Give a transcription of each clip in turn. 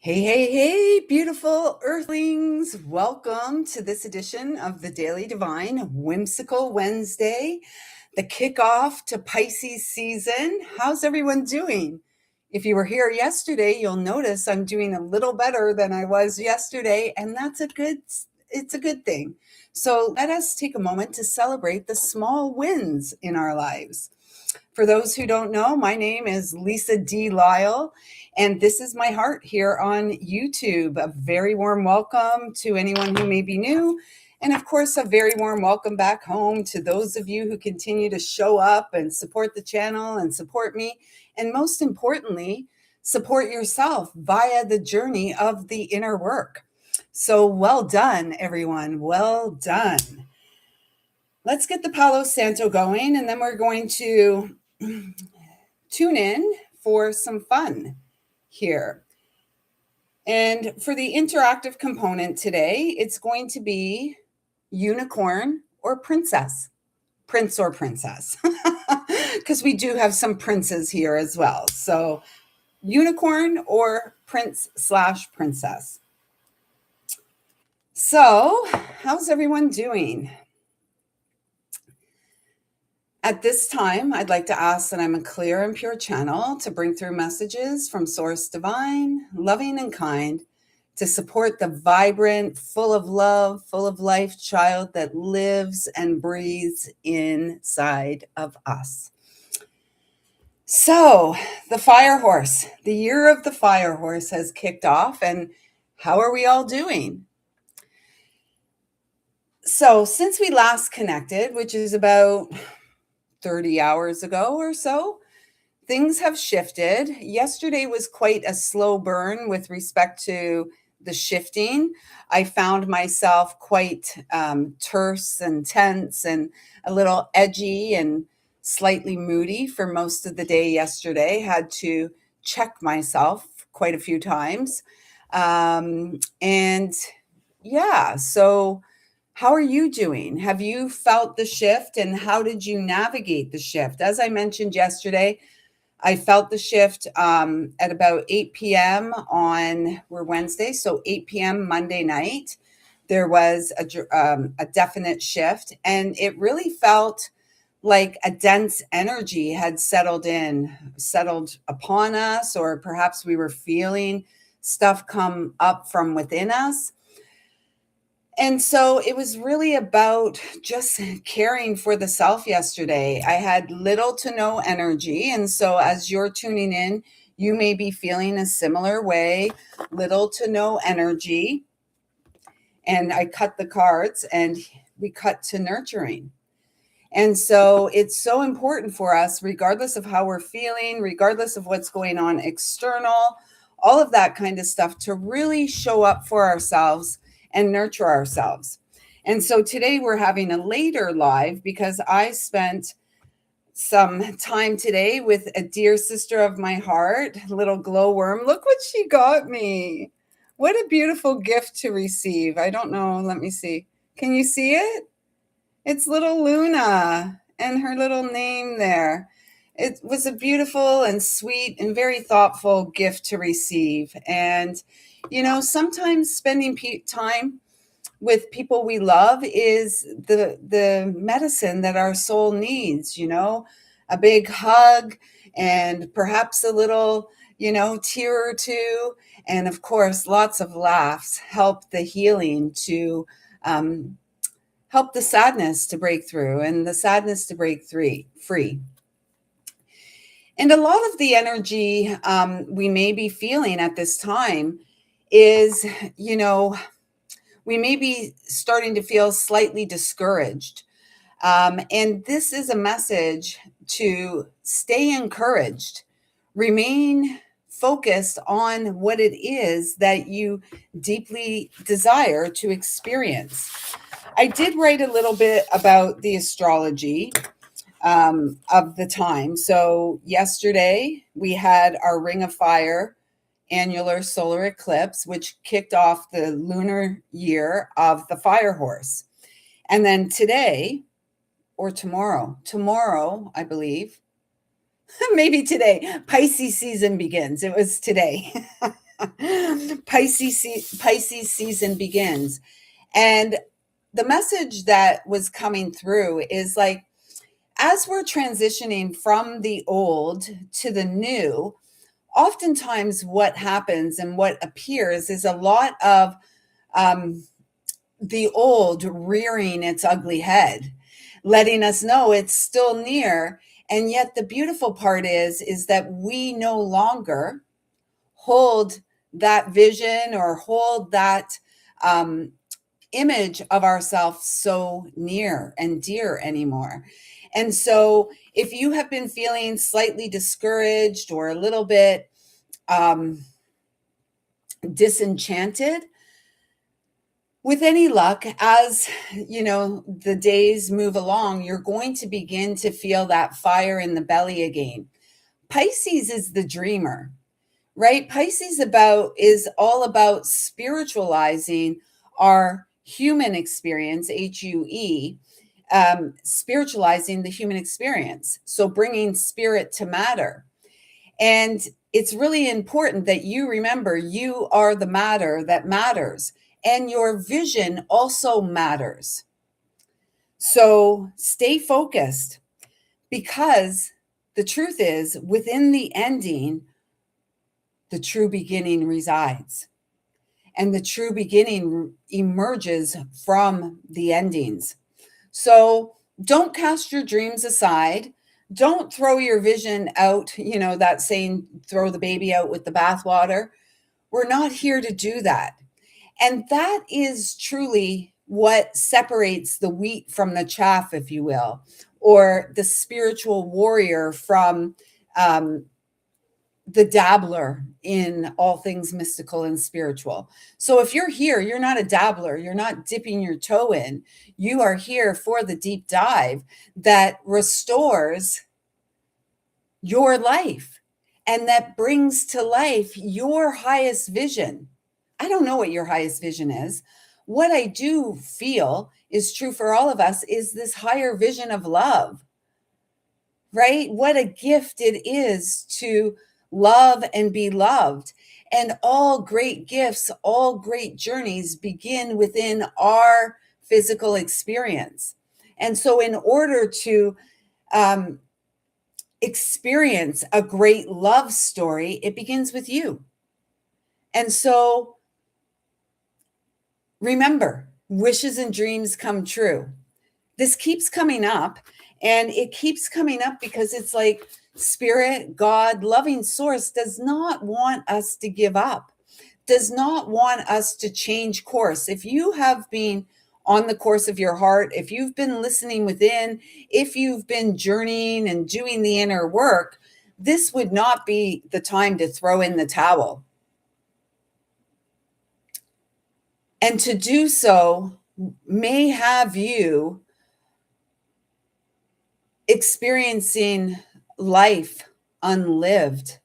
Hey, hey, hey, beautiful earthlings. Welcome to this edition of the Daily Divine Whimsical Wednesday, the kickoff to Pisces season. How's everyone doing? If you were here yesterday, you'll notice I'm doing a little better than I was yesterday, and it's a good thing. So let us take a moment to celebrate the small wins in our lives. For those who don't know, my name is Lisa D. Lyle, and this is my heart here on YouTube. A very warm welcome to anyone who may be new. And of course, a very warm welcome back home to those of you who continue to show up and support the channel and support me. And most importantly, support yourself via the journey of the inner work. So well done, everyone. Well done. Let's get the Palo Santo going, and then we're going to tune in for some fun here. And for the interactive component today, it's going to be unicorn or princess, prince or princess, because we do have some princes here as well. So unicorn or prince/princess. So how's everyone doing? At this time, I'd like to ask that I'm a clear and pure channel to bring through messages from Source Divine, loving and kind, to support the vibrant, full of love, full of life child that lives and breathes inside of us. So, the fire horse, the year of the fire horse has kicked off, and how are we all doing? So, since we last connected, which is about 30 hours ago or so, things have shifted. Yesterday was quite a slow burn with respect to the shifting. I found myself quite terse and tense and a little edgy and slightly moody for most of the day yesterday. Had to check myself quite a few times. And yeah, so how are you doing? Have you felt the shift, and how did you navigate the shift? As I mentioned yesterday, I felt the shift at about 8 p.m. we're Wednesday, so 8 p.m. Monday night. There was a definite shift, and it really felt like a dense energy had settled upon us, or perhaps we were feeling stuff come up from within us. And so it was really about just caring for the self yesterday. I had little to no energy. And so as you're tuning in, you may be feeling a similar way, little to no energy. And I cut the cards and we cut to nurturing. And so it's so important for us, regardless of how we're feeling, regardless of what's going on external, all of that kind of stuff, to really show up for ourselves and nurture ourselves. And so today we're having a later live because I spent some time today with a dear sister of my heart, little glowworm. Look what she got me. What a beautiful gift to receive. I don't know. Let me see. Can you see it? It's little Luna and her little name there. It was a beautiful and sweet and very thoughtful gift to receive. And, sometimes spending time with people we love is the medicine that our soul needs, a big hug and perhaps a little, tear or two. And of course, lots of laughs help the healing to help the sadness to break through and the sadness to break free. And a lot of the energy we may be feeling at this time is, we may be starting to feel slightly discouraged. And this is a message to stay encouraged, remain focused on what it is that you deeply desire to experience. I did write a little bit about the astrology of the time. So yesterday we had our Ring of Fire annular solar eclipse, which kicked off the lunar year of the fire horse. And then today, or tomorrow, I believe, maybe today, Pisces season begins. It was today. Pisces season begins. And the message that was coming through is like, as we're transitioning from the old to the new, oftentimes what happens and what appears is a lot of um, the old rearing its ugly head, letting us know it's still near. And yet the beautiful part is that we no longer hold that vision or hold that um, image of ourselves so near and dear anymore. And so if you have been feeling slightly discouraged or a little bit disenchanted, with any luck, as you know, the days move along, you're going to begin to feel that fire in the belly again. Pisces is the dreamer, right? Pisces is all about spiritualizing our human experience, HUE, spiritualizing the human experience. So bringing spirit to matter. And it's really important that you remember you are the matter that matters, and your vision also matters. So stay focused, because the truth is, within the ending, the true beginning resides. And the true beginning emerges from the endings. So don't cast your dreams aside. Don't throw your vision out, that saying, throw the baby out with the bathwater. We're not here to do that. And that is truly what separates the wheat from the chaff, if you will, or the spiritual warrior from the dabbler in all things mystical and spiritual. So if you're here, you're not a dabbler, you're not dipping your toe in. You are here for the deep dive that restores your life and that brings to life your highest vision. I don't know what your highest vision is. What I do feel is true for all of us is this higher vision of love, right? What a gift it is to love and be loved. And all great gifts, all great journeys begin within our physical experience. And so, in order to um, experience a great love story, it begins with you. And so, remember, wishes and dreams come true. This keeps coming up, and it keeps coming up because it's like spirit, God, loving source does not want us to give up, does not want us to change course. If you have been on the course of your heart, if you've been listening within, if you've been journeying and doing the inner work, this would not be the time to throw in the towel. And to do so may have you experiencing life unlived.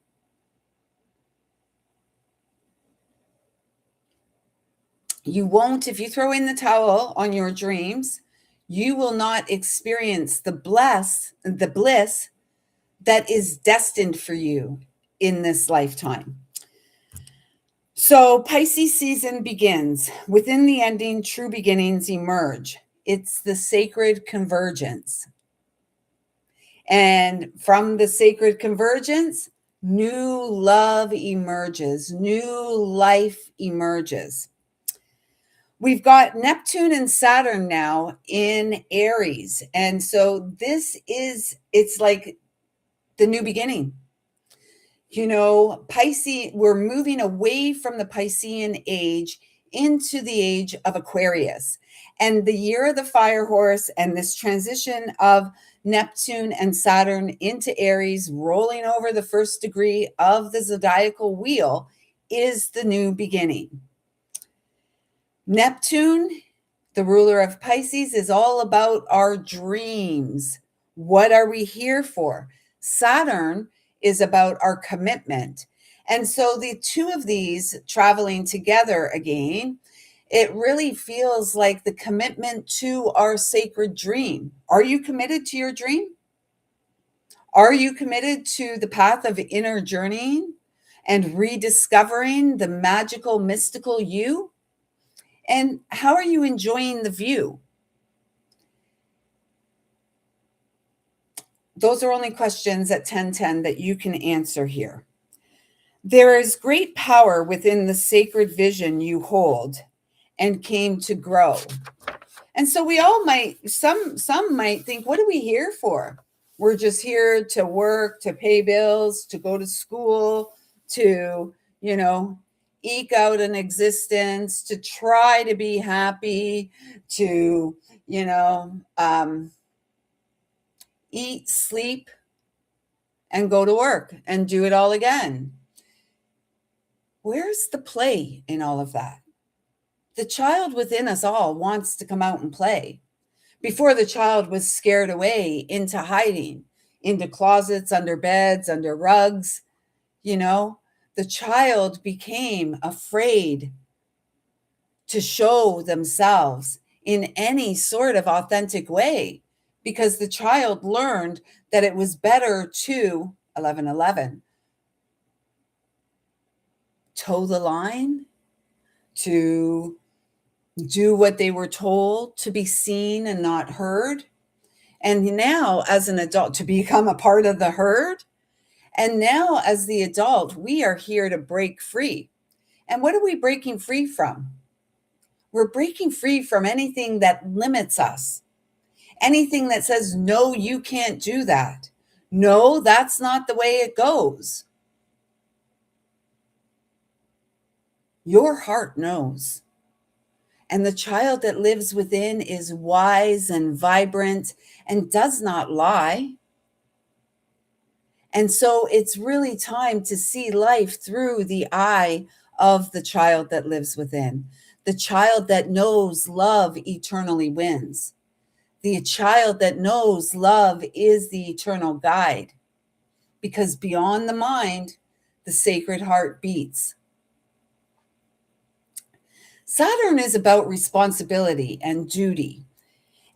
You won't, if you throw in the towel on your dreams, you will not experience the bliss that is destined for you in this lifetime. So Pisces season begins. Within the ending, true beginnings emerge. It's the sacred convergence. And from the sacred convergence, new love emerges, new life emerges. We've got Neptune and Saturn now in Aries. And so it's like the new beginning. Pisces, we're moving away from the Piscean age into the age of Aquarius. And the year of the fire horse and this transition of Neptune and Saturn into Aries, rolling over the first degree of the zodiacal wheel, is the new beginning. Neptune, the ruler of Pisces, is all about our dreams. What are we here for? Saturn is about our commitment. And so the two of these traveling together again, it really feels like the commitment to our sacred dream. Are you committed to your dream? Are you committed to the path of inner journeying and rediscovering the magical, mystical you? And how are you enjoying the view? Those are only questions at 10:10 that you can answer here. There is great power within the sacred vision you hold and came to grow. And so we all might, some might think, what are we here for? We're just here to work, to pay bills, to go to school, to, eke out an existence, to try to be happy, to, eat, sleep, and go to work and do it all again. Where's the play in all of that? The child within us all wants to come out and play. Before, the child was scared away into hiding, into closets, under beds, under rugs. The child became afraid to show themselves in any sort of authentic way, because the child learned that it was better to 11:11 toe the line, to do what they were told, to be seen and not heard. And now, as an adult, to become a part of the herd. And now, as the adult, we are here to break free. And what are we breaking free from? We're breaking free from anything that limits us, anything that says, no, you can't do that. No, that's not the way it goes. Your heart knows. And the child that lives within is wise and vibrant and does not lie. And so it's really time to see life through the eye of the child that lives within, the child that knows love eternally wins, the child that knows love is the eternal guide, because beyond the mind, the sacred heart beats. Saturn is about responsibility and duty,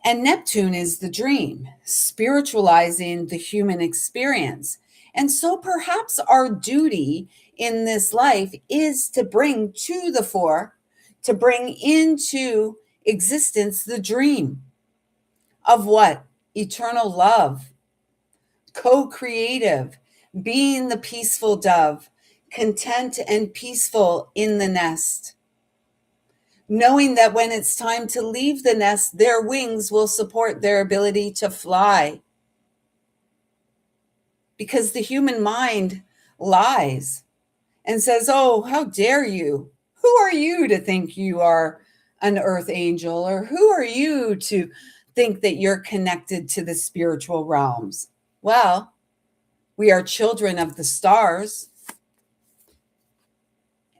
and Neptune is the dream, spiritualizing the human experience. And so perhaps our duty in this life is to bring to the fore, to bring into existence the dream of what? Eternal love, co-creative, being the peaceful dove, content and peaceful in the nest. Knowing that when it's time to leave the nest, their wings will support their ability to fly. Because the human mind lies and says, oh, how dare you? Who are you to think you are an earth angel? Or who are you to think that you're connected to the spiritual realms? Well, we are children of the stars.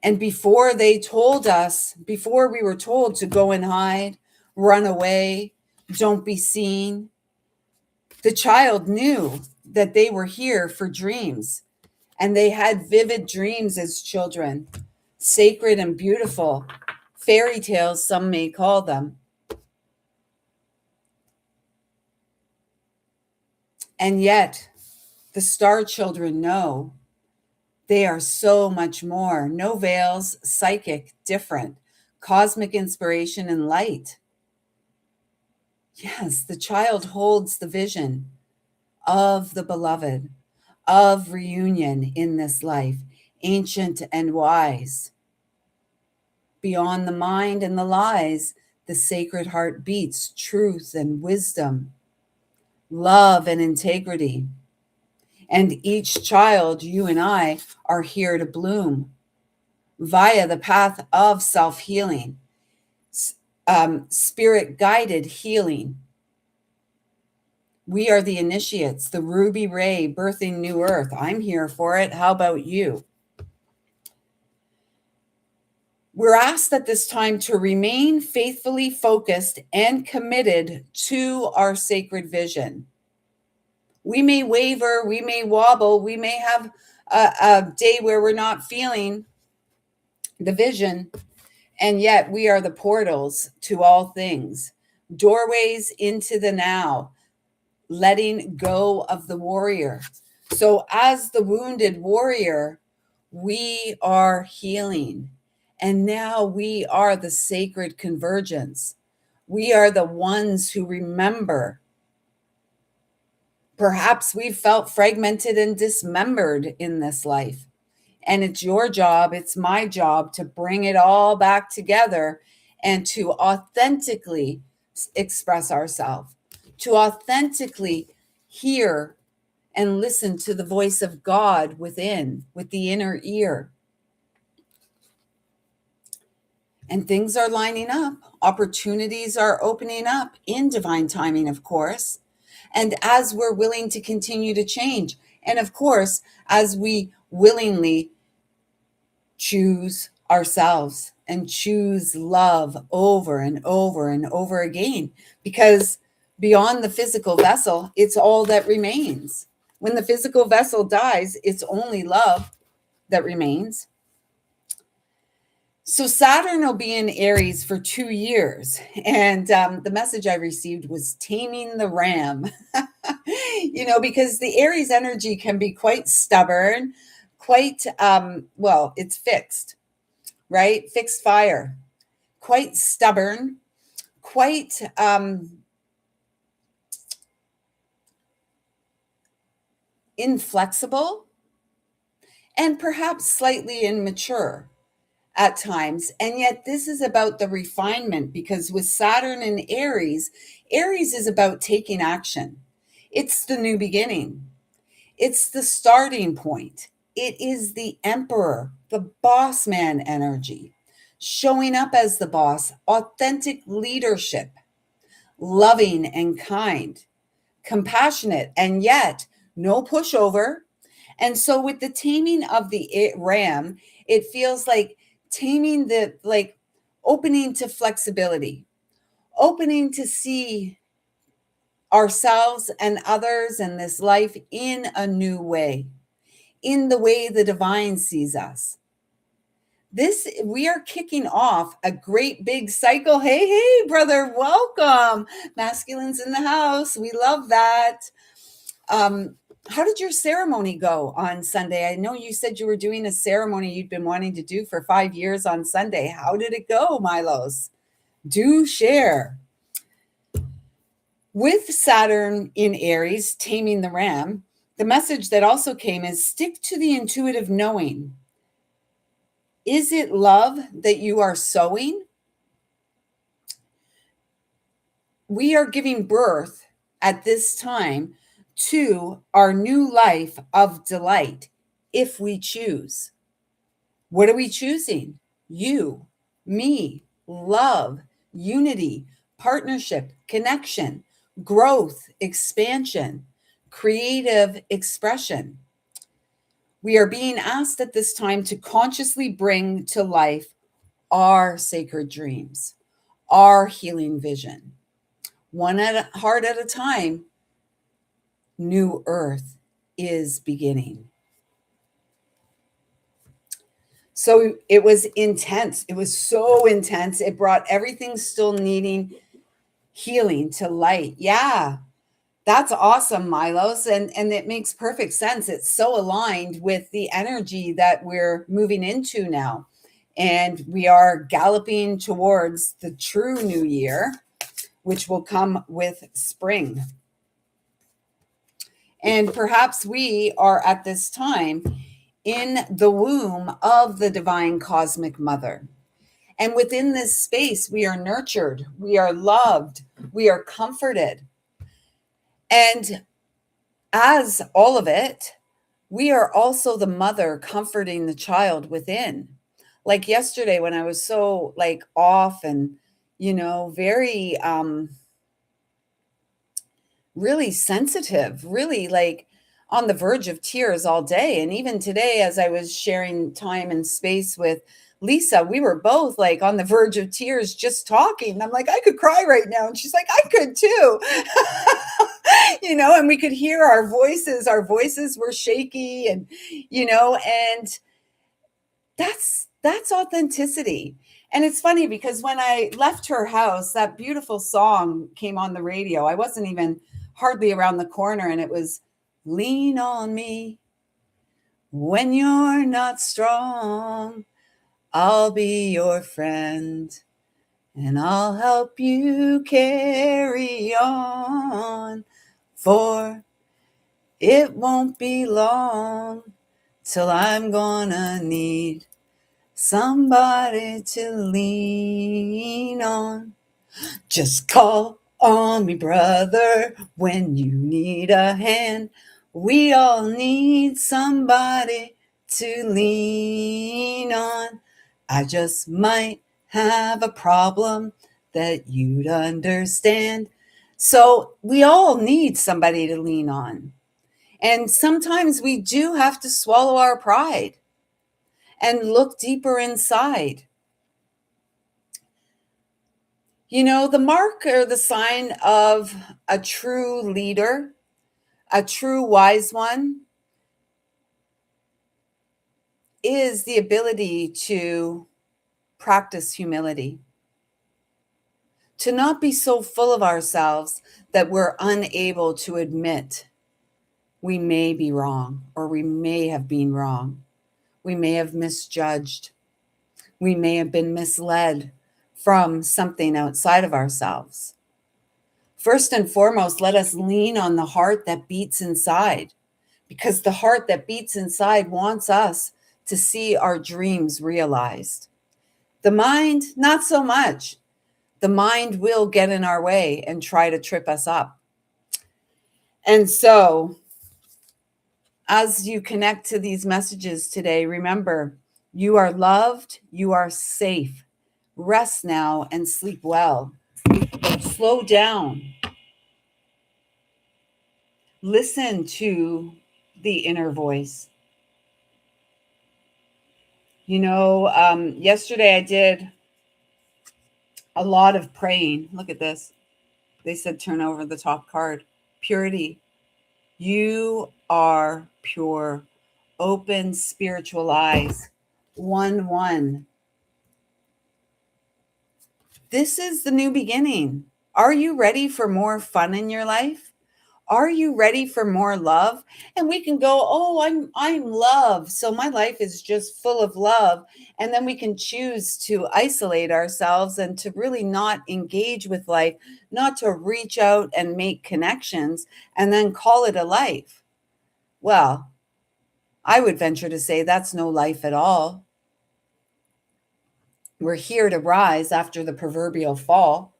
And before they told us, before we were told to go and hide, run away, don't be seen, the child knew that they were here for dreams. And they had vivid dreams as children, sacred and beautiful, fairy tales, some may call them. And yet, the star children know they are so much more. No veils, psychic, different, cosmic inspiration and light. Yes, the child holds the vision of the beloved, of reunion in this life, ancient and wise. Beyond the mind and the lies, the sacred heart beats truth and wisdom, love and integrity. And each child, you and I, are here to bloom via the path of self-healing, spirit-guided healing. We are the initiates, the ruby ray birthing new earth. I'm here for it. How about you? We're asked at this time to remain faithfully focused and committed to our sacred vision. We may waver, we may wobble, we may have a day where we're not feeling the vision, and yet we are the portals to all things, doorways into the now, letting go of the warrior. So as the wounded warrior, We are healing. And now we are the sacred convergence. We are the ones who remember. Perhaps we've felt fragmented and dismembered in this life. And it's your job, it's my job to bring it all back together and to authentically express ourselves, to authentically hear and listen to the voice of God within, with the inner ear. And things are lining up. Opportunities are opening up in divine timing, of course. And as we're willing to continue to change, and of course, as we willingly choose ourselves and choose love over and over and over again, because beyond the physical vessel, it's all that remains. When the physical vessel dies, it's only love that remains. So Saturn will be in Aries for 2 years. And the message I received was taming the ram, because the Aries energy can be quite stubborn, quite, well, it's fixed, right? Fixed fire, quite stubborn, quite inflexible, and perhaps slightly immature at times. And yet this is about the refinement, because with Saturn in Aries, Aries is about taking action. It's the new beginning. It's the starting point. It is the emperor, the boss man energy, showing up as the boss, authentic leadership, loving and kind, compassionate, and yet no pushover. And so with the taming of the ram, it feels like taming the, like, opening to flexibility, opening to see ourselves and others and this life in a new way, in the way the divine sees us. This, we are kicking off a great big cycle. Hey, brother, welcome. Masculine's in the house. We love that. How did your ceremony go on Sunday? I know you said you were doing a ceremony you'd been wanting to do for 5 years on Sunday. How did it go, Milos? Do share. With Saturn in Aries, taming the ram, the message that also came is stick to the intuitive knowing. Is it love that you are sowing? We are giving birth at this time to our new life of delight if we choose. What are we choosing? You, me, love, unity, partnership, connection, growth, expansion, creative expression. We are being asked at this time to consciously bring to life our sacred dreams, our healing vision. One heart at a time, new earth is beginning. So it was intense. It was so intense. It brought everything still needing healing to light. Yeah, that's awesome, Milos. And it makes perfect sense. It's so aligned with the energy that we're moving into now. And we are galloping towards the true new year, which will come with spring. And perhaps we are at this time in the womb of the divine cosmic mother. And within this space, we are nurtured, we are loved, we are comforted. And as all of it, we are also the mother comforting the child within. Like yesterday when I was so like off and, very really sensitive, really like on the verge of tears all day. And even today, as I was sharing time and space with Lisa, we were both like on the verge of tears just talking. I'm like, I could cry right now. And she's like, I could too. And we could hear our voices. Our voices were shaky and, and that's authenticity. And it's funny because when I left her house, that beautiful song came on the radio. I wasn't even hardly around the corner, and it was Lean on Me When you're not strong, I'll be your friend, and I'll help you carry on. For it won't be long till I'm gonna need somebody to lean on. Just call on me, brother, when you need a hand. We all need somebody to lean on. I just might have a problem that you'd understand. So we all need somebody to lean on. And sometimes we do have to swallow our pride and look deeper inside. You know, the mark or the sign of a true leader, a true wise one, is the ability to practice humility, to not be so full of ourselves that we're unable to admit we may be wrong or we may have been wrong. We may have misjudged. We may have been misled from something outside of ourselves. First and foremost, let us lean on the heart that beats inside, because the heart that beats inside wants us to see our dreams realized. The mind, not so much. The mind will get in our way and try to trip us up. And so, as you connect to these messages today, remember, you are loved, you are safe. Rest now and sleep well. Slow down. Listen to the inner voice. You know, yesterday I did a lot of praying. Look at this. They said turn over the top card. Purity. You are pure. Open spiritual eyes. 1-1. This is the new beginning. Are you ready for more fun in your life? Are you ready for more love? And we can go, oh, I'm love. So my life is just full of love. And then we can choose to isolate ourselves and to really not engage with life, not to reach out and make connections and then call it a life. Well, I would venture to say that's no life at all. We're here to rise after the proverbial fall.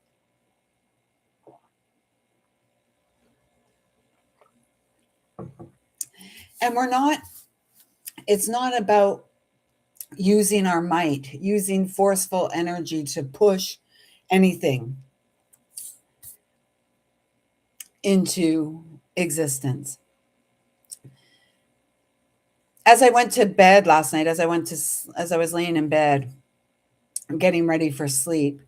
And it's not about using our might, using forceful energy to push anything into existence. As I went to bed last night, as I was laying in bed, getting ready for sleep,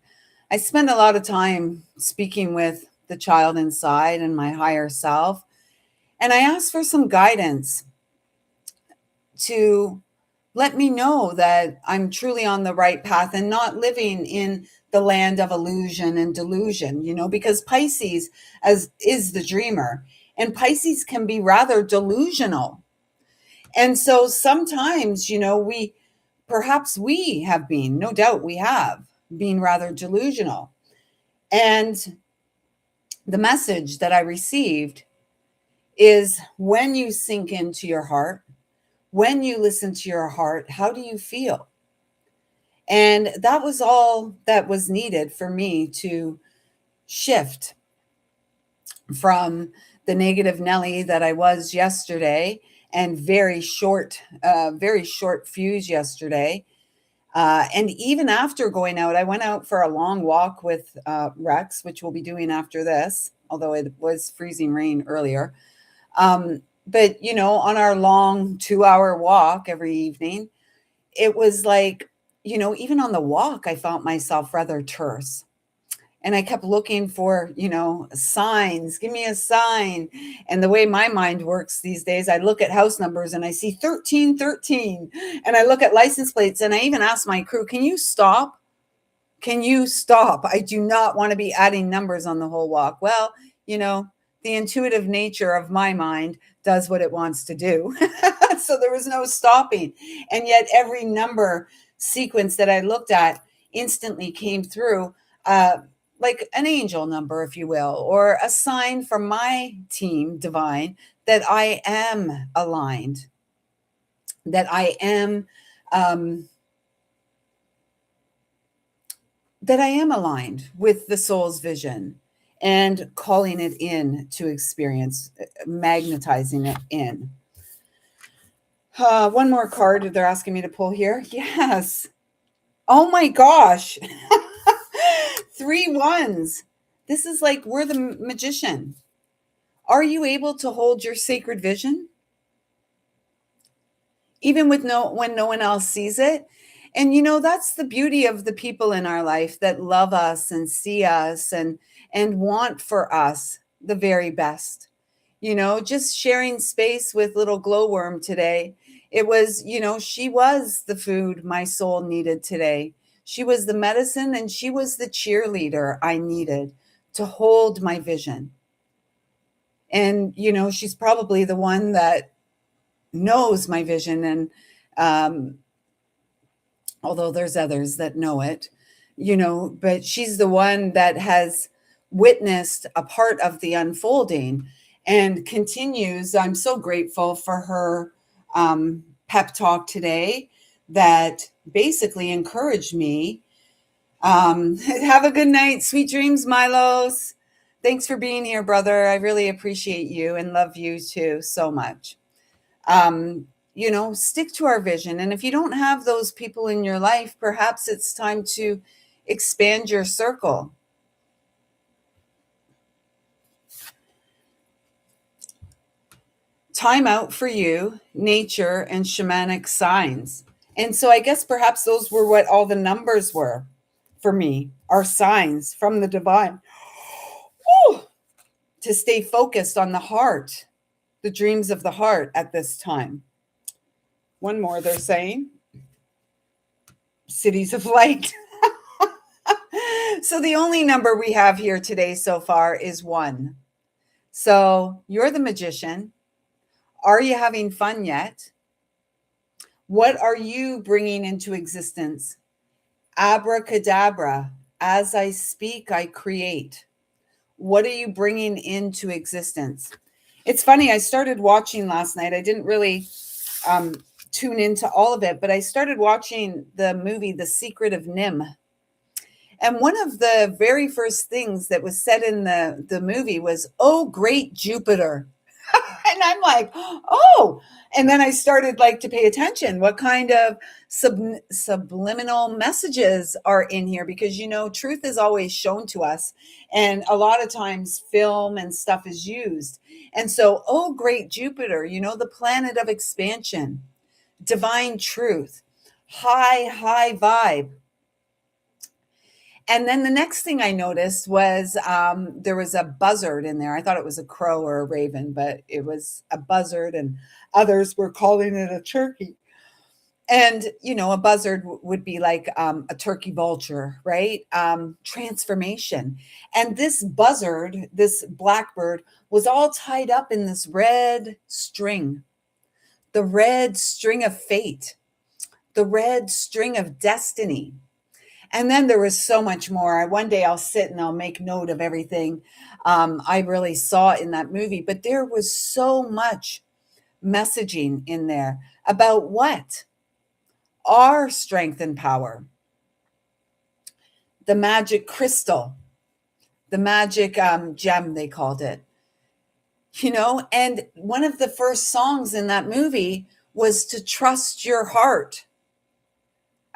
I spent a lot of time speaking with the child inside and my higher self. And I asked for some guidance to let me know that I'm truly on the right path and not living in the land of illusion and delusion, because Pisces is the dreamer, and Pisces can be rather delusional. And so sometimes, we have been, no doubt we have been rather delusional. And the message that I received is, when you sink into your heart, when you listen to your heart, how do you feel? And that was all that was needed for me to shift from the negative Nelly that I was yesterday, and very short fuse yesterday. And even after going out, I went out for a long walk with Rex, which we'll be doing after this, although it was freezing rain earlier. But, on our long 2-hour walk every evening, it was like, even on the walk, I felt myself rather terse. And I kept looking for, signs, give me a sign. And the way my mind works these days, I look at house numbers and I see 1313. And I look at license plates, and I even asked my crew, can you stop? Can you stop? I do not want to be adding numbers on the whole walk. Well, the intuitive nature of my mind does what it wants to do. So there was no stopping. And yet every number sequence that I looked at instantly came through, like an angel number, if you will, or a sign from my team, divine, that I am aligned, that I am um, that I am aligned with the soul's vision, and calling it in to experience, magnetizing it in. One more card they're asking me to pull here. Yes. Oh my gosh. 3 1s. This is like we're the magician. Are you able to hold your sacred vision? Even with when no one else sees it. And that's the beauty of the people in our life that love us and see us and want for us the very best. Just sharing space with little glowworm today. It was, she was the food my soul needed today. She was the medicine, and she was the cheerleader I needed to hold my vision. And she's probably the one that knows my vision, and although there's others that know it, but she's the one that has witnessed a part of the unfolding and continues. I'm so grateful for her pep talk today that basically encouraged me. Have a good night. Sweet dreams, Milos. Thanks for being here, brother. I really appreciate you and love you too so much. Stick to our vision. And if you don't have those people in your life, perhaps it's time to expand your circle. Time out for you, nature, and shamanic signs. And so I guess perhaps those were what all the numbers were for me, are signs from the divine. Woo! To stay focused on the heart, the dreams of the heart at this time. One more, they're saying. Cities of light. So the only number we have here today so far is 1. So you're the magician. Are you having fun yet? What are you bringing into existence? Abracadabra. As I speak, I create. What are you bringing into existence? It's funny. I started watching last night. I didn't really tune into all of it, but I started watching the movie, The Secret of Nim. And one of the very first things that was said in the movie was, "Oh, great Jupiter." And I'm like, oh. And then I started to pay attention. What kind of subliminal messages are in here? Because, truth is always shown to us. And a lot of times film and stuff is used. And so, oh, great Jupiter, the planet of expansion, divine truth, high vibe. And then the next thing I noticed was there was a buzzard in there. I thought it was a crow or a raven, but it was a buzzard, and others were calling it a turkey. And, a buzzard would be like a turkey vulture, right? Transformation. And this buzzard, this blackbird, was all tied up in this red string, the red string of fate, the red string of destiny. And then there was so much more. One day I'll sit and I'll make note of everything I really saw in that movie. But there was so much messaging in there about what? Our strength and power. The magic crystal, the magic gem, they called it. And one of the first songs in that movie was to trust your heart.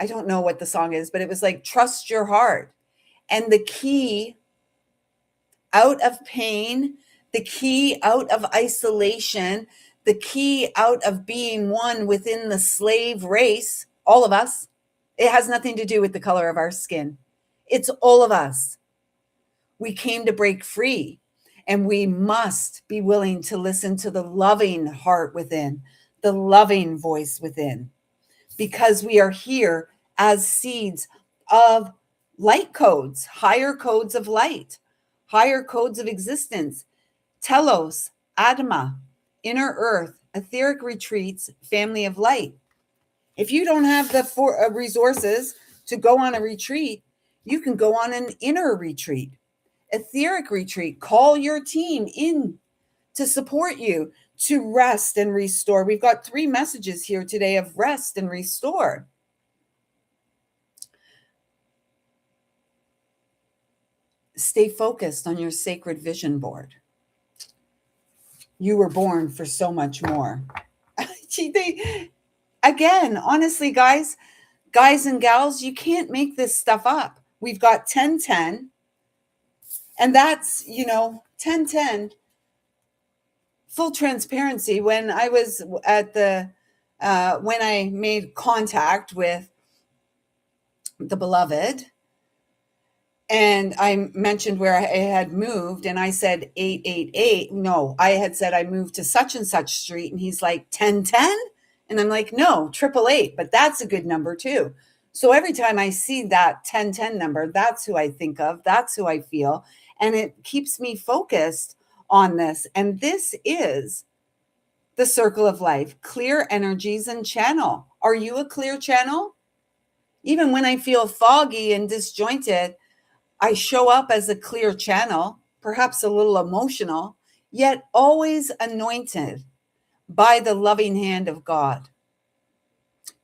I don't know what the song is, but it was like, trust your heart. And the key out of pain, the key out of isolation, the key out of being one within the slave race, all of us, it has nothing to do with the color of our skin. It's all of us. We came to break free, and we must be willing to listen to the loving heart within, the loving voice within. Because we are here as seeds of light codes, higher codes of light, higher codes of existence, Telos, Adama, Inner Earth, Etheric Retreats, Family of Light. If you don't have the resources to go on a retreat, you can go on an inner retreat, etheric retreat. Call your team in to support you to rest and restore. We've got 3 messages here today of rest and restore. Stay focused on your sacred vision board. You were born for so much more. Again, honestly, guys and gals, you can't make this stuff up. We've got 1010, and that's, 1010. Full transparency, when I was at when I made contact with the beloved, and I mentioned where I had moved, and I said 888. No, I had said I moved to such and such street, and he's like 1010, and I'm like, no, 888, but that's a good number too. So every time I see that 1010 number, that's who I think of, that's who I feel, and it keeps me focused on this. And this is the circle of life, clear energies and channel. Are you a clear channel? Even when I feel foggy and disjointed, I show up as a clear channel, perhaps a little emotional, yet always anointed by the loving hand of God,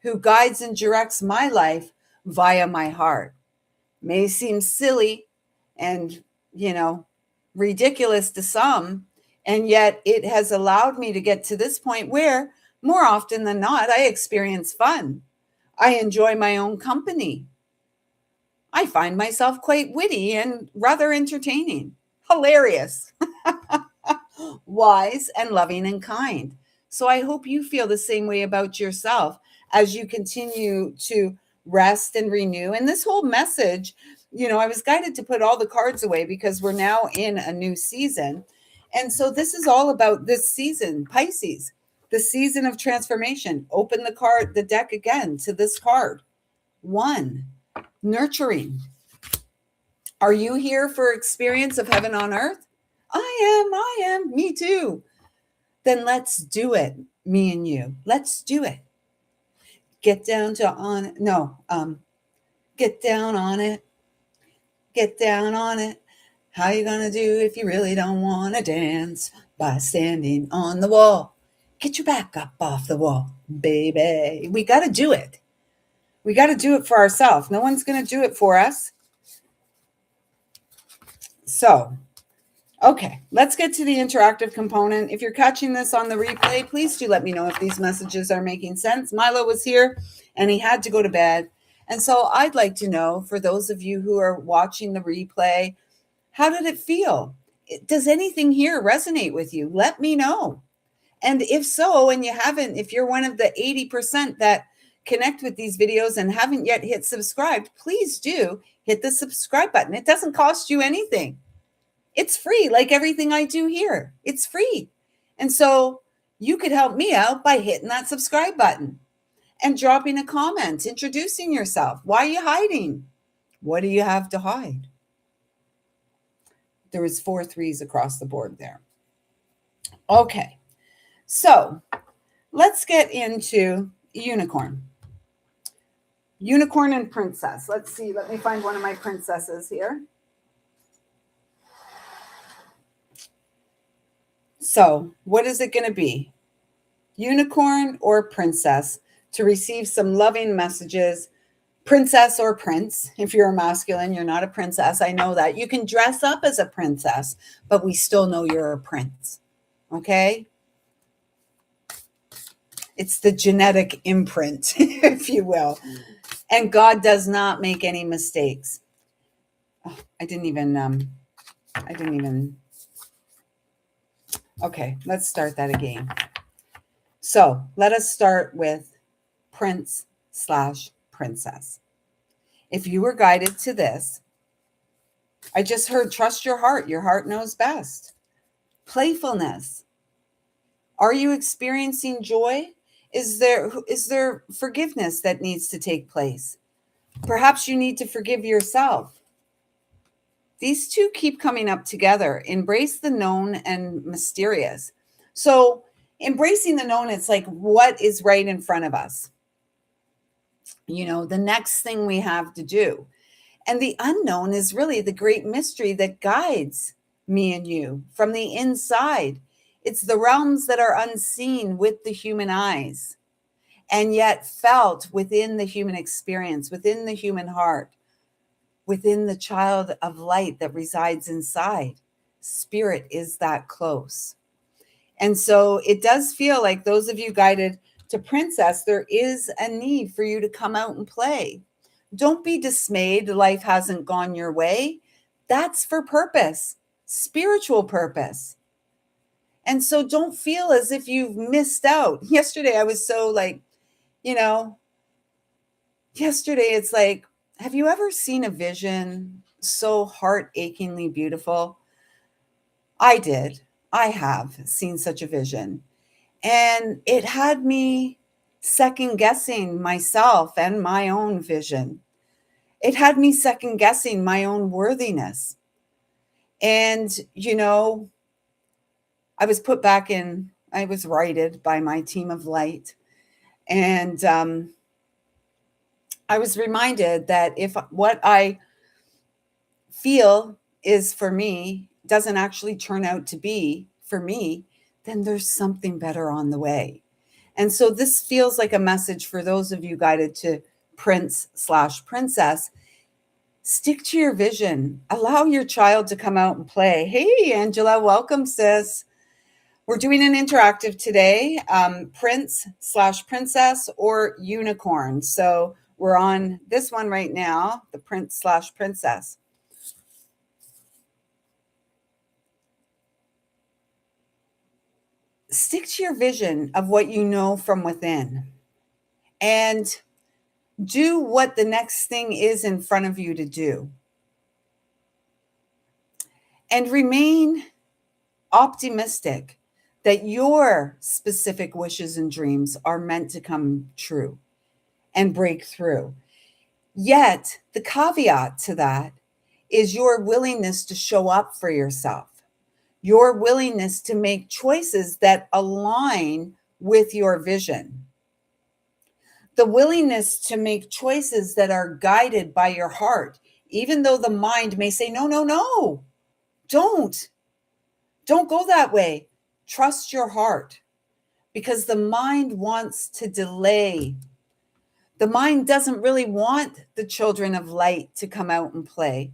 who guides and directs my life via my heart. May seem silly and, ridiculous to some, and yet it has allowed me to get to this point where, more often than not, I experience fun. I enjoy my own company. I find myself quite witty and rather entertaining, hilarious, wise, and loving and kind. So I hope you feel the same way about yourself as you continue to rest and renew. And this whole message, I was guided to put all the cards away because we're now in a new season. And so this is all about this season, Pisces, the season of transformation. Open the deck again to this card. 1, nurturing. Are you here for experience of heaven on earth? I am, me too. Then let's do it, me and you. Let's do it. Get down on it. Get down on it. Get down on it. How you gonna do if you really don't want to dance? By standing on the wall. Get your back up off the wall, baby. We got to do it. We got to do it for ourselves. No one's going to do it for us. So, okay, let's get to the interactive component. If you're catching this on the replay, please do let me know if these messages are making sense. Milo was here and he had to go to bed. And so I'd like to know, for those of you who are watching the replay, how did it feel? Does anything here resonate with you? Let me know. And if so, and you haven't, if you're one of the 80% that connect with these videos and haven't yet hit subscribe, please do hit the subscribe button. It doesn't cost you anything. It's free, like everything I do here. It's free. And so you could help me out by hitting that subscribe button and dropping a comment, introducing yourself. Why are you hiding? What do you have to hide? There was 4 3s across the board there. Okay. So let's get into unicorn. Unicorn and princess. Let's see. Let me find one of my princesses here. So what is it going to be? Unicorn or princess, to receive some loving messages. Princess or prince. If you're a masculine, you're not a princess. I know that. You can dress up as a princess, but we still know you're a prince. Okay? It's the genetic imprint, if you will. And God does not make any mistakes. Oh, I didn't even. Okay, let's start that again. So let us start with prince/princess. If you were guided to this, I just heard trust your heart. Your heart knows best. Playfulness. Are you experiencing joy? Is there forgiveness that needs to take place? Perhaps you need to forgive yourself. These two keep coming up together. Embrace the known and mysterious. So, embracing the known, it's like what is right in front of us, the next thing we have to do. And the unknown is really the great mystery that guides me and you from the inside. It's the realms that are unseen with the human eyes and yet felt within the human experience, within the human heart, within the child of light that resides inside. Spirit is that close. And so it does feel like those of you guided to Princess, there is a need for you to come out and play. Don't be dismayed life hasn't gone your way. That's for purpose, spiritual purpose. And so don't feel as if you've missed out. Yesterday, I was so like, you know, yesterday it's like, have you ever seen a vision so heart achingly beautiful? I did. I have seen such a vision. And it had me second guessing myself and my own vision. It had me second guessing my own worthiness. And, I was put back in, I was righted by my team of light. And I was reminded that if what I feel is for me doesn't actually turn out to be for me, then there's something better on the way. And so this feels like a message for those of you guided to Prince/Princess. Stick to your vision. Allow your child to come out and play. Hey, Angela, welcome, sis. We're doing an interactive today, Prince/Princess or Unicorn. So we're on this one right now, the Prince/Princess. Stick to your vision of what you know from within and do what the next thing is in front of you to do. And remain optimistic that your specific wishes and dreams are meant to come true and break through. Yet, the caveat to that is your willingness to show up for yourself, your willingness to make choices that align with your vision, the willingness to make choices that are guided by your heart, even though the mind may say, no, no, no, don't go that way. Trust your heart, because the mind wants to delay. The mind doesn't really want the children of light to come out and play.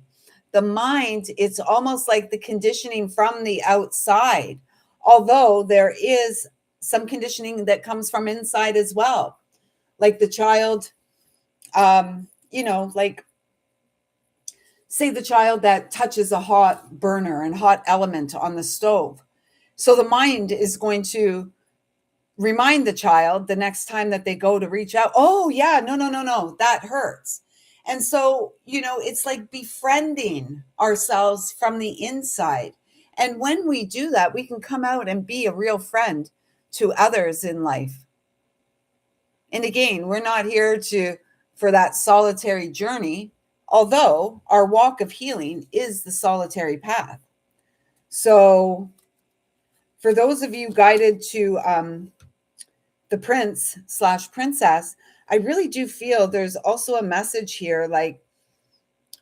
The mind, it's almost like the conditioning from the outside, although there is some conditioning that comes from inside as well. Like the child, like say the child that touches a hot burner and hot element on the stove. So the mind is going to remind the child the next time that they go to reach out, oh yeah, no, no, no, no, that hurts. And so, it's like befriending ourselves from the inside. And when we do that, we can come out and be a real friend to others in life. And again, we're not here for that solitary journey, although our walk of healing is the solitary path. So for those of you guided to the Prince/Princess, I really do feel there's also a message here like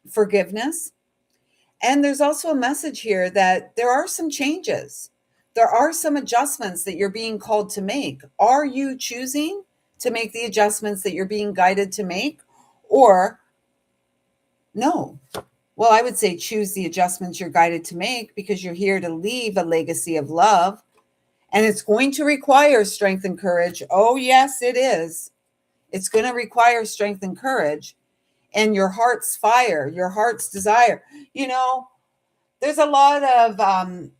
forgiveness. And there's also a message here that there are some changes. There are some adjustments that you're being called to make. Are you choosing to make the adjustments that you're being guided to make? Or no? Well, I would say choose the adjustments you're guided to make, because you're here to leave a legacy of love. And it's going to require strength and courage. Oh, yes, it is. It's going to require strength and courage and your heart's fire, your heart's desire. There's a lot of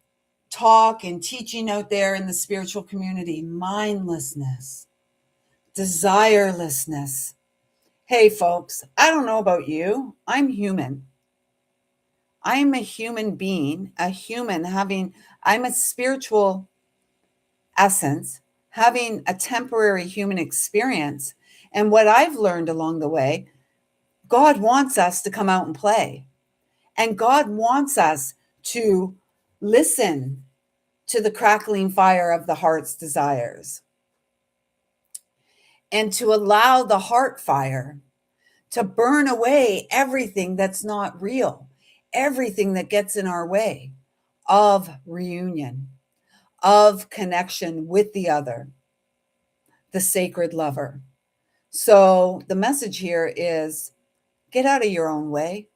talk and teaching out there in the spiritual community, mindlessness, desirelessness. Hey, folks, I don't know about you. I'm human. I'm a human being, I'm a spiritual essence, having a temporary human experience. And what I've learned along the way, God wants us to come out and play. And God wants us to listen to the crackling fire of the heart's desires and to allow the heart fire to burn away everything that's not real, everything that gets in our way of reunion, of connection with the other, the sacred lover. So the message here is get out of your own way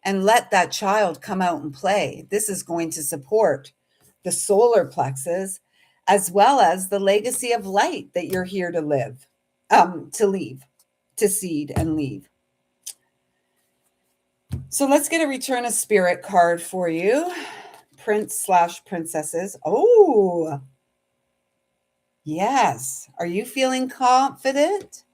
and let that child come out and play. This is going to support the solar plexus as well as the legacy of light that you're here to live, to leave, to seed and leave. So let's get a return of spirit card for you. Prince/princesses. Oh, yes. Are you feeling confident?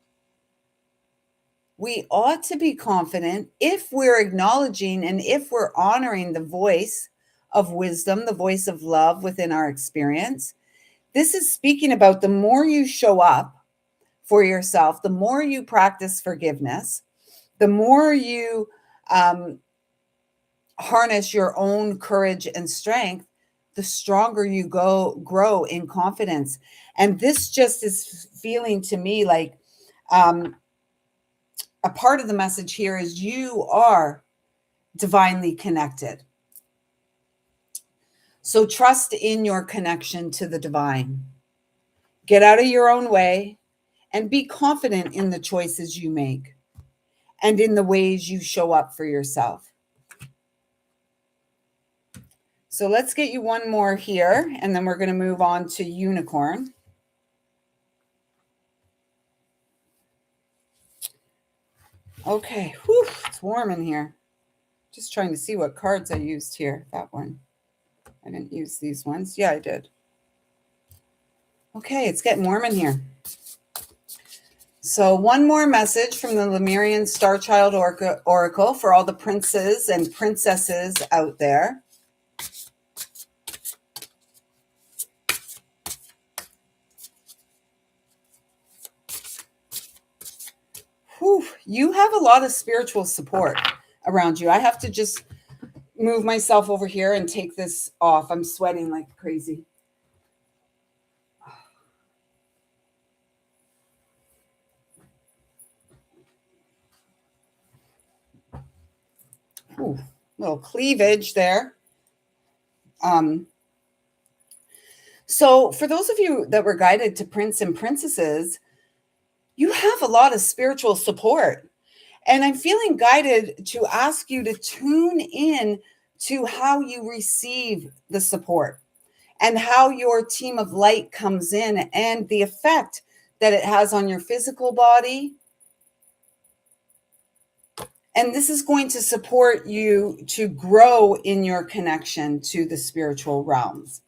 We ought to be confident if we're acknowledging and if we're honoring the voice of wisdom, the voice of love within our experience. This is speaking about the more you show up for yourself, the more you practice forgiveness, the more you harness your own courage and strength, the stronger you grow in confidence. And this just is feeling to me like a part of the message here is you are divinely connected. So trust in your connection to the divine. Get out of your own way and be confident in the choices you make and in the ways you show up for yourself. So let's get you one more here, and then we're going to move on to unicorn. Okay, whew, it's warm in here. Just trying to see what cards I used here. That one. I didn't use these ones. Yeah, I did. Okay, it's getting warm in here. So one more message from the Lemurian Star Child Oracle for all the princes and princesses out there. Whew, you have a lot of spiritual support around you. I have to just move myself over here and take this off. I'm sweating like crazy. Ooh, little cleavage there. So for those of you that were guided to prince and princesses, you have a lot of spiritual support. And I'm feeling guided to ask you to tune in to how you receive the support and how your team of light comes in and the effect that it has on your physical body. And this is going to support you to grow in your connection to the spiritual realms.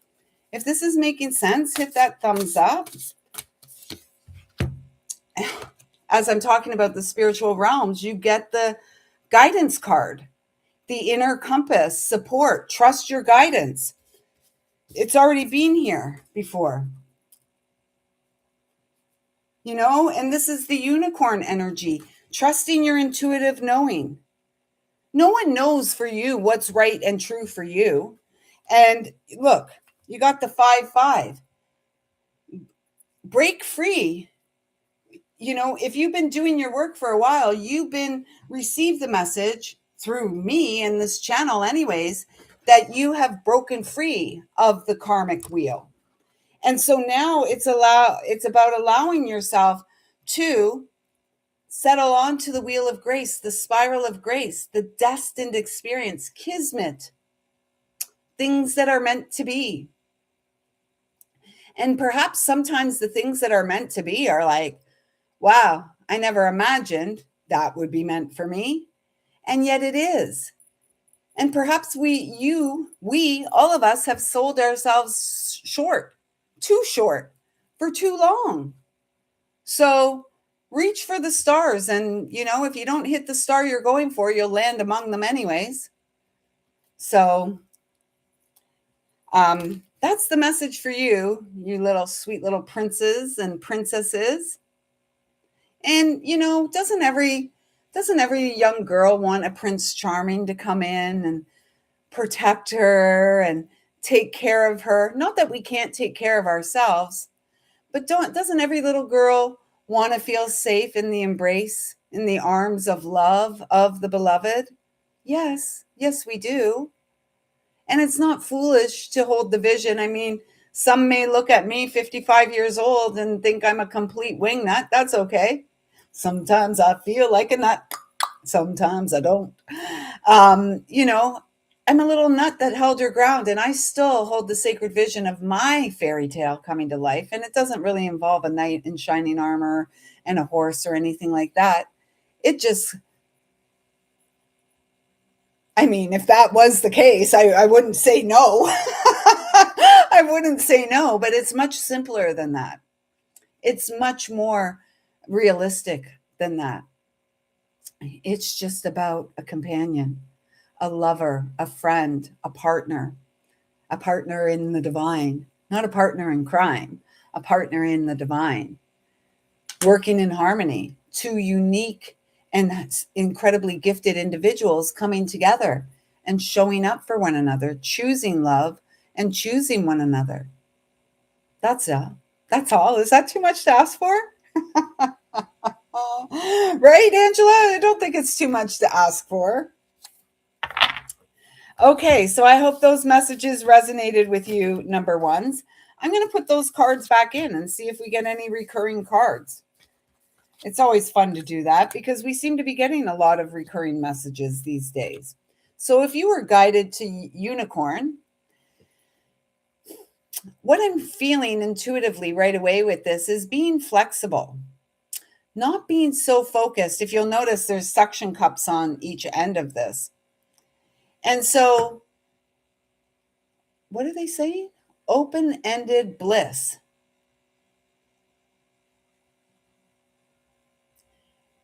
If this is making sense, hit that thumbs up. As I'm talking about the spiritual realms, you get the guidance card, the inner compass, support, trust your guidance. It's already been here before. You know, and this is the unicorn energy, trusting your intuitive knowing. No one knows for you what's right and true for you. And look, you got the 5-5. Break free. You know, if you've been doing your work for a while, you've been received the message through me and this channel anyways, that you have broken free of the karmic wheel. And so now it's about allowing yourself to settle onto the wheel of grace, the spiral of grace, the destined experience, kismet, things that are meant to be. And perhaps sometimes the things that are meant to be are like, wow, I never imagined that would be meant for me. And yet it is. And perhaps we, all of us have sold ourselves short, too short, for too long. So reach for the stars. And, you know, if you don't hit the star you're going for, you'll land among them anyways. So that's the message for you, you little sweet little princes and princesses. And, you know, doesn't every Doesn't every young girl want a Prince Charming to come in and protect her and take care of her? Not that we can't take care of ourselves, but doesn't every little girl want to feel safe in the embrace, in the arms of love, of the beloved? Yes, yes, we do. And it's not foolish to hold the vision. I mean, some may look at me 55 years old and think I'm a complete wingnut. That's okay. Sometimes I feel like a nut, sometimes I don't. You know, I'm a little nut that held her ground, and I still hold the sacred vision of my fairy tale coming to life. And it doesn't really involve a knight in shining armor and a horse or anything like that. It just, I mean, if that was the case, I wouldn't say no. I wouldn't say no, but it's much simpler than that. It's much more realistic than that. It's just about a companion, a lover, a friend, a partner in the divine, not a partner in crime, a partner in the divine, working in harmony, two unique and incredibly gifted individuals coming together and showing up for one another, choosing love and choosing one another. That's all. That's all. Is that too much to ask for? Right, Angela? I don't think it's too much to ask for. Okay, so I hope those messages resonated with you, number ones. I'm going to put those cards back in and see if we get any recurring cards. It's always fun to do that because we seem to be getting a lot of recurring messages these days. So if you were guided to unicorn, what I'm feeling intuitively right away with this is being flexible, not being so focused. If you'll notice, there's suction cups on each end of this. And so, what are they saying? Open-ended bliss.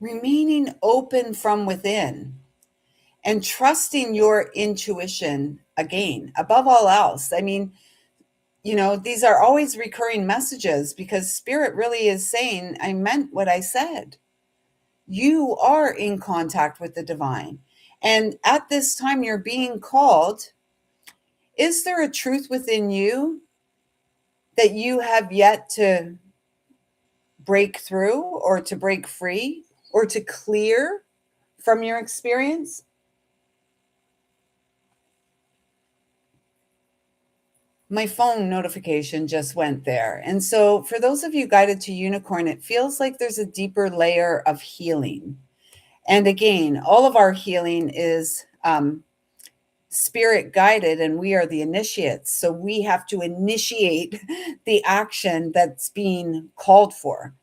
Remaining open from within and trusting your intuition again, above all else. I mean, these are always recurring messages because spirit really is saying, I meant what I said. You are in contact with the divine. And at this time, you're being called. Is there a truth within you that you have yet to break through or to break free or to clear from your experience? My phone notification just went there. And so, for those of you guided to unicorn, it feels like there's a deeper layer of healing. And again, all of our healing is spirit guided, and we are the initiates. So, we have to initiate the action that's being called for.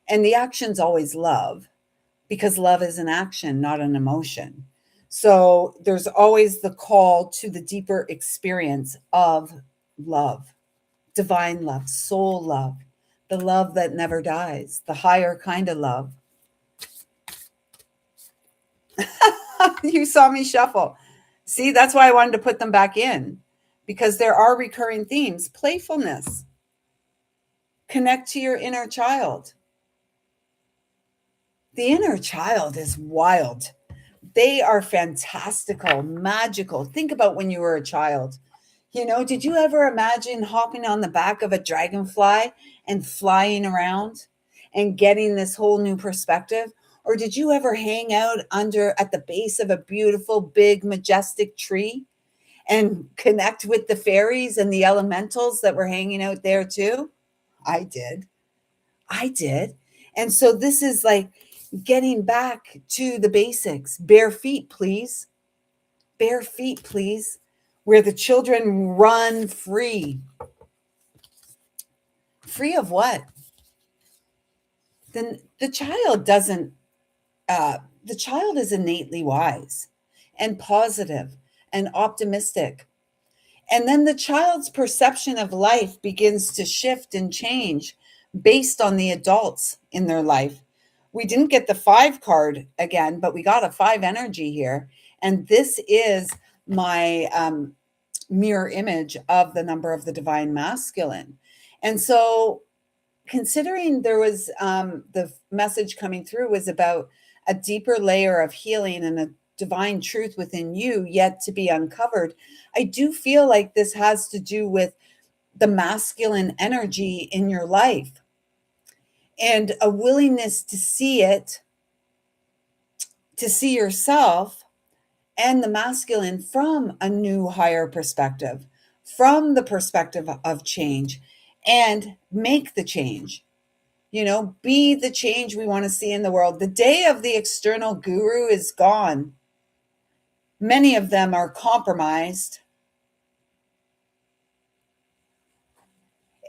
And the action's always love, because love is an action, not an emotion. So, there's always the call to the deeper experience of love, divine love, soul love, the love that never dies, the higher kind of love. You saw me shuffle. See, that's why I wanted to put them back in, because there are recurring themes. Playfulness, connect to your inner child. The inner child is wild. They are fantastical, magical. Think about when you were a child. Did you ever imagine hopping on the back of a dragonfly and flying around and getting this whole new perspective? Or did you ever hang out at the base of a beautiful, big, majestic tree and connect with the fairies and the elementals that were hanging out there too? I did. I did. And so this is like getting back to the basics. Bare feet, please. Bare feet, please. Where the children run free. Free of what? Then the child doesn't, the child is innately wise and positive and optimistic. And then the child's perception of life begins to shift and change based on the adults in their life. We didn't get the 5 card again, but we got a 5 energy here. And this is my mirror image of the number of the divine masculine. And so, considering there was the message coming through was about a deeper layer of healing and a divine truth within you yet to be uncovered. I do feel like this has to do with the masculine energy in your life and a willingness to see it, to see yourself and the masculine from a new, higher perspective, from the perspective of change, and make the change. Be the change we want to see in the world. The day of the external guru is gone. Many of them are compromised.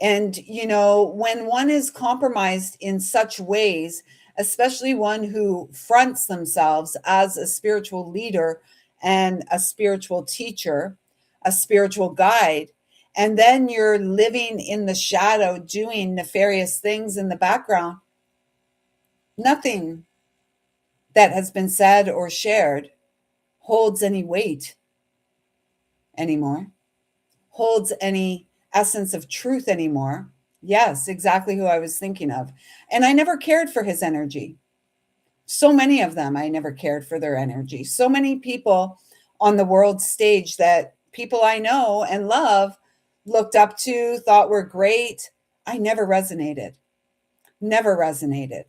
And, when one is compromised in such ways, especially one who fronts themselves as a spiritual leader and a spiritual teacher, a spiritual guide, and then you're living in the shadow doing nefarious things in the background, nothing that has been said or shared holds any weight anymore, holds any essence of truth anymore. Yes, exactly who I was thinking of. And I never cared for his energy. So many of them, I never cared for their energy. So many people on the world stage that people I know and love looked up to, thought were great. I never resonated. Never resonated.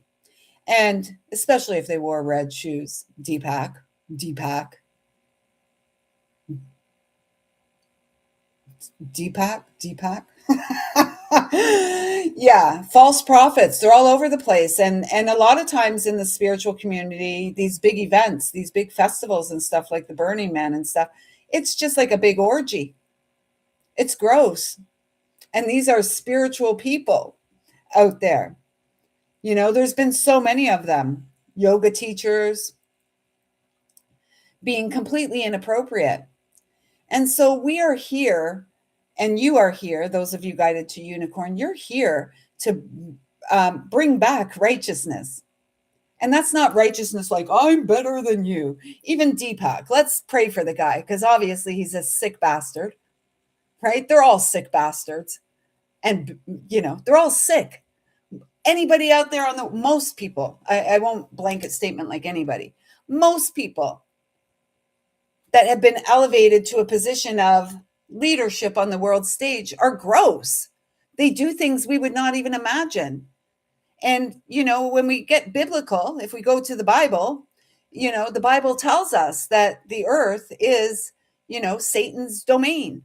And especially if they wore red shoes. Deepak. Deepak. Deepak. Deepak. Yeah, false prophets, they're all over the place. And a lot of times in the spiritual community, these big events, these big festivals and stuff like the Burning Man and stuff, it's just like a big orgy. It's gross. And these are spiritual people out there. There's been so many of them. Yoga teachers being completely inappropriate. And so we are here, and you are here, those of you guided to unicorn, you're here to bring back righteousness. And that's not righteousness like, I'm better than you. Even Deepak, let's pray for the guy, because obviously he's a sick bastard, right? They're all sick bastards. And, they're all sick. Anybody out there most people, I won't blanket statement like anybody, most people that have been elevated to a position of leadership on the world stage are gross. They do things we would not even imagine. And, when we get biblical, if we go to the Bible, the Bible tells us that the earth is, Satan's domain.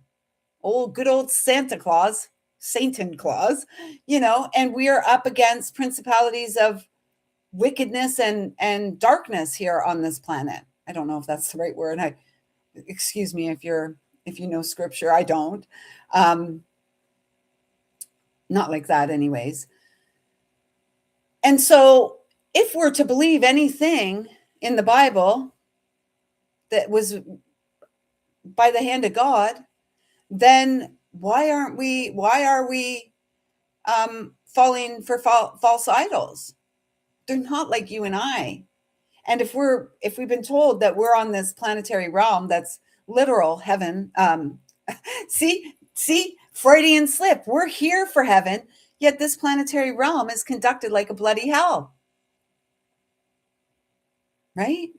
Good old Santa Claus, Satan Claus, and we are up against principalities of wickedness and darkness here on this planet. I don't know if that's the right word. Excuse me if you know scripture. I don't. Not like that anyways. And so if we're to believe anything in the Bible that was by the hand of God, then why are we falling for false idols? They're not like you and I. And if we've been told that we're on this planetary realm that's literal heaven, see, Freudian slip, we're here for heaven, yet this planetary realm is conducted like a bloody hell. Right?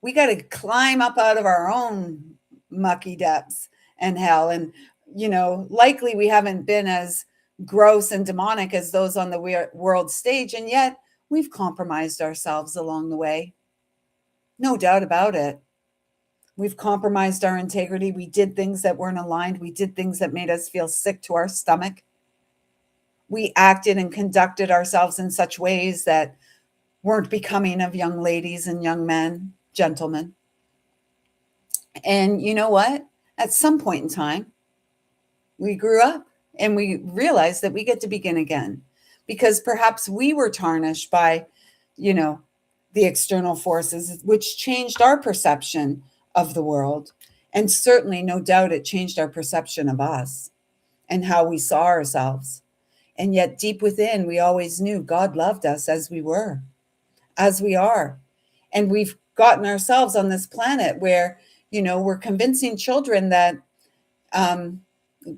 We got to climb up out of our own mucky depths and hell. And, likely we haven't been as gross and demonic as those on the world stage. And yet we've compromised ourselves along the way. No doubt about it. We've compromised our integrity. We did things that weren't aligned. We did things that made us feel sick to our stomach. We acted and conducted ourselves in such ways that weren't becoming of young ladies and young men, gentlemen. And you know what? At some point in time, we grew up and we realized that we get to begin again, because perhaps we were tarnished by, the external forces, which changed our perception of the world. And certainly, no doubt, it changed our perception of us and how we saw ourselves. And yet deep within, we always knew God loved us as we were, as we are. And we've gotten ourselves on this planet where, we're convincing children that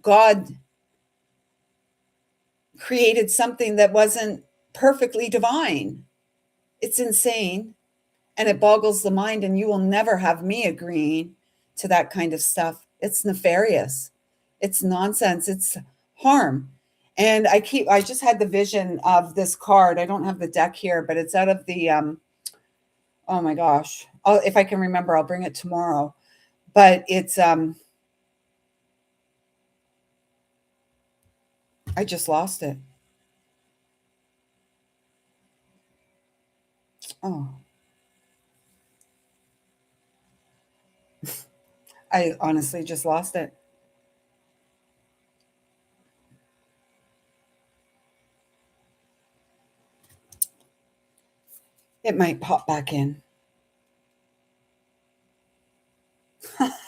God created something that wasn't perfectly divine. It's insane. And it boggles the mind, and you will never have me agreeing to that kind of stuff. It's nefarious. It's nonsense. It's harm. And I just had the vision of this card. I don't have the deck here, but it's out of the, oh my gosh. If I can remember, I'll bring it tomorrow. But it's, I just lost it. Oh, I honestly just lost it. It might pop back in.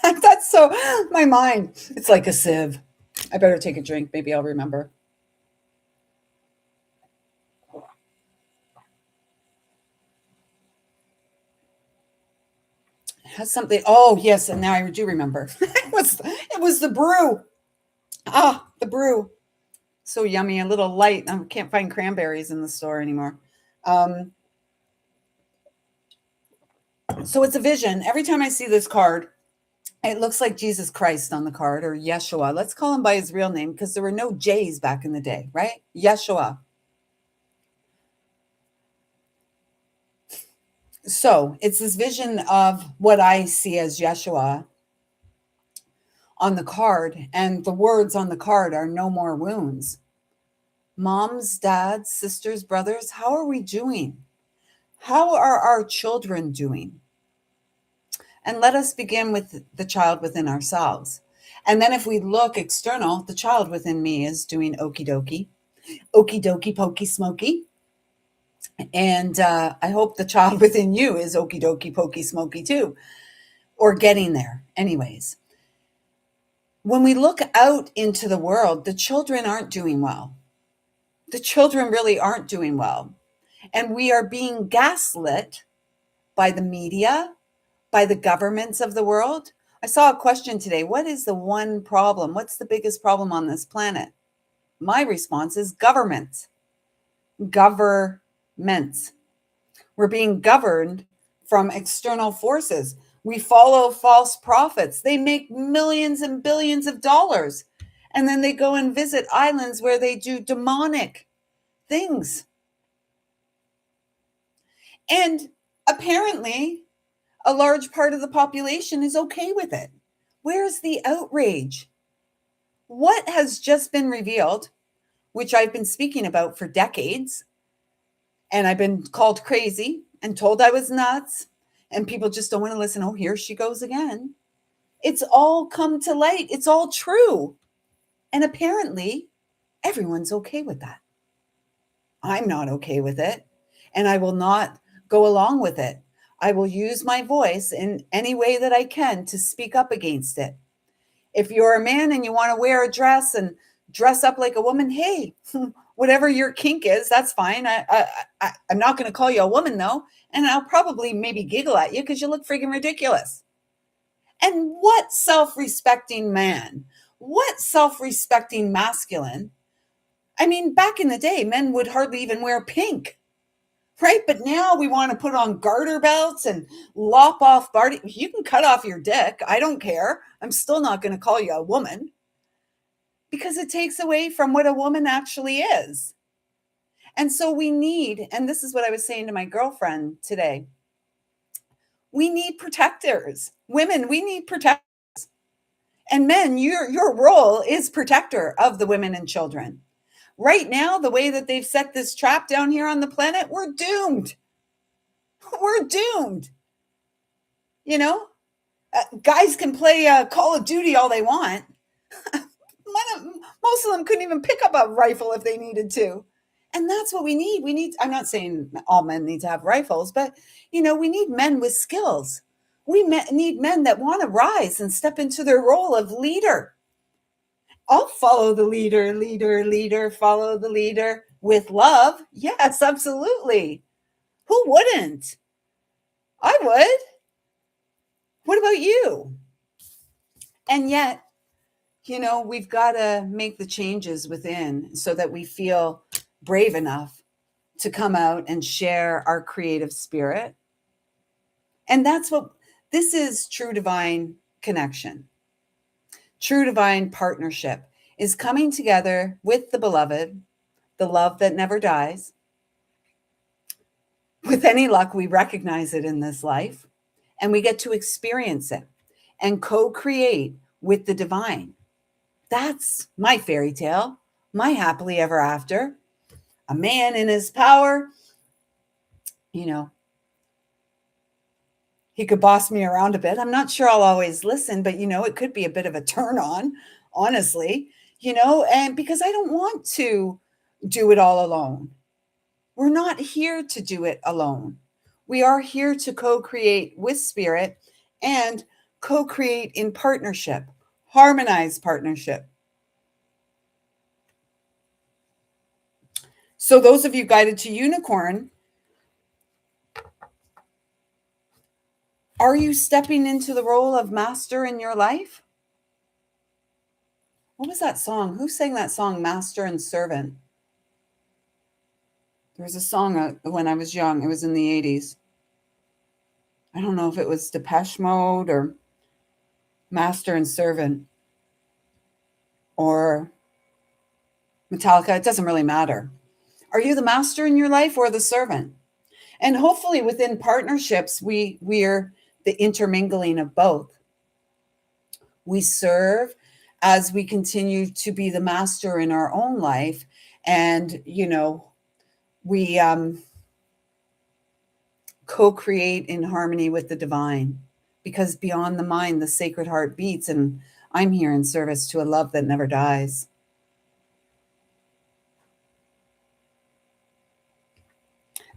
That's so, my mind. It's like a sieve. I better take a drink. Maybe I'll remember. It has something. Oh, yes. And now I do remember. It was the brew. Ah, the brew. So yummy, a little light. I can't find cranberries in the store anymore. Um, so it's a vision. Every time I see this card, it looks like Jesus Christ on the card, or Yeshua. Let's call him by his real name, because there were no J's back in the day, right? Yeshua. So it's this vision of what I see as Yeshua on the card, and the words on the card are no more wounds. Moms, dads, sisters, brothers, how are we doing? How are our children doing? And let us begin with the child within ourselves. And then if we look external, the child within me is doing okie dokie, pokey smoky. And I hope the child within you is okie dokie, pokey smoky too, or getting there, anyways. When we look out into the world, the children aren't doing well. The children really aren't doing well. And we are being gaslit by the media, by the governments of the world. I saw a question today. What is the one problem? What's the biggest problem on this planet? My response is government. Governments. We're being governed from external forces. We follow false prophets. They make millions and billions of dollars. And then they go and visit islands where they do demonic things. And apparently, a large part of the population is okay with it. Where's the outrage? What has just been revealed, which I've been speaking about for decades, and I've been called crazy and told I was nuts, and people just don't want to listen. Oh, here she goes again. It's all come to light. It's all true. And apparently, everyone's okay with that. I'm not okay with it, and I will not go along with it. I will use my voice in any way that I can to speak up against it. If you're a man and you want to wear a dress and dress up like a woman, hey, whatever your kink is, that's fine. I'm not going to call you a woman, though, and I'll probably maybe giggle at you because you look friggin' ridiculous. And what self-respecting man, what self-respecting masculine? I mean, back in the day, men would hardly even wear pink, right? But now we want to put on garter belts and lop off body. You can cut off your dick. I don't care. I'm still not going to call you a woman, because it takes away from what a woman actually is. And so we need, and this is what I was saying to my girlfriend today, we need protectors. Women, we need protectors. And men, your role is protector of the women and children. Right now, the way that they've set this trap down here on the planet, we're doomed. We're doomed. You know, guys can play Call of Duty all they want. Most of them couldn't even pick up a rifle if they needed to. And that's what we need. I'm not saying all men need to have rifles, but, we need men with skills. We need men that want to rise and step into their role of leader. I'll follow the leader, follow the leader with love. Yes, absolutely. Who wouldn't? I would. What about you? And yet, we've got to make the changes within so that we feel brave enough to come out and share our creative spirit, And this is true divine connection. True divine partnership is coming together with the beloved, the love that never dies. With any luck, we recognize it in this life and we get to experience it and co create with the divine. That's my fairy tale, my happily ever after. A man in his power, you know, he could boss me around a bit. I'm not sure I'll always listen, but it could be a bit of a turn on, honestly, and because I don't want to do it all alone. We're not here to do it alone. We are here to co create with spirit and co create in partnership, harmonized partnership. So, those of you guided to unicorn, are you stepping into the role of master in your life? What was that song? Who sang that song, Master and Servant? There was a song when I was young. It was in the 80s. I don't know if it was Depeche Mode or Master and Servant or Metallica. It doesn't really matter. Are you the master in your life or the servant? And hopefully within partnerships, we're the intermingling of both. We serve as we continue to be the master in our own life. And, we co-create in harmony with the divine, because beyond the mind, the sacred heart beats. And I'm here in service to a love that never dies.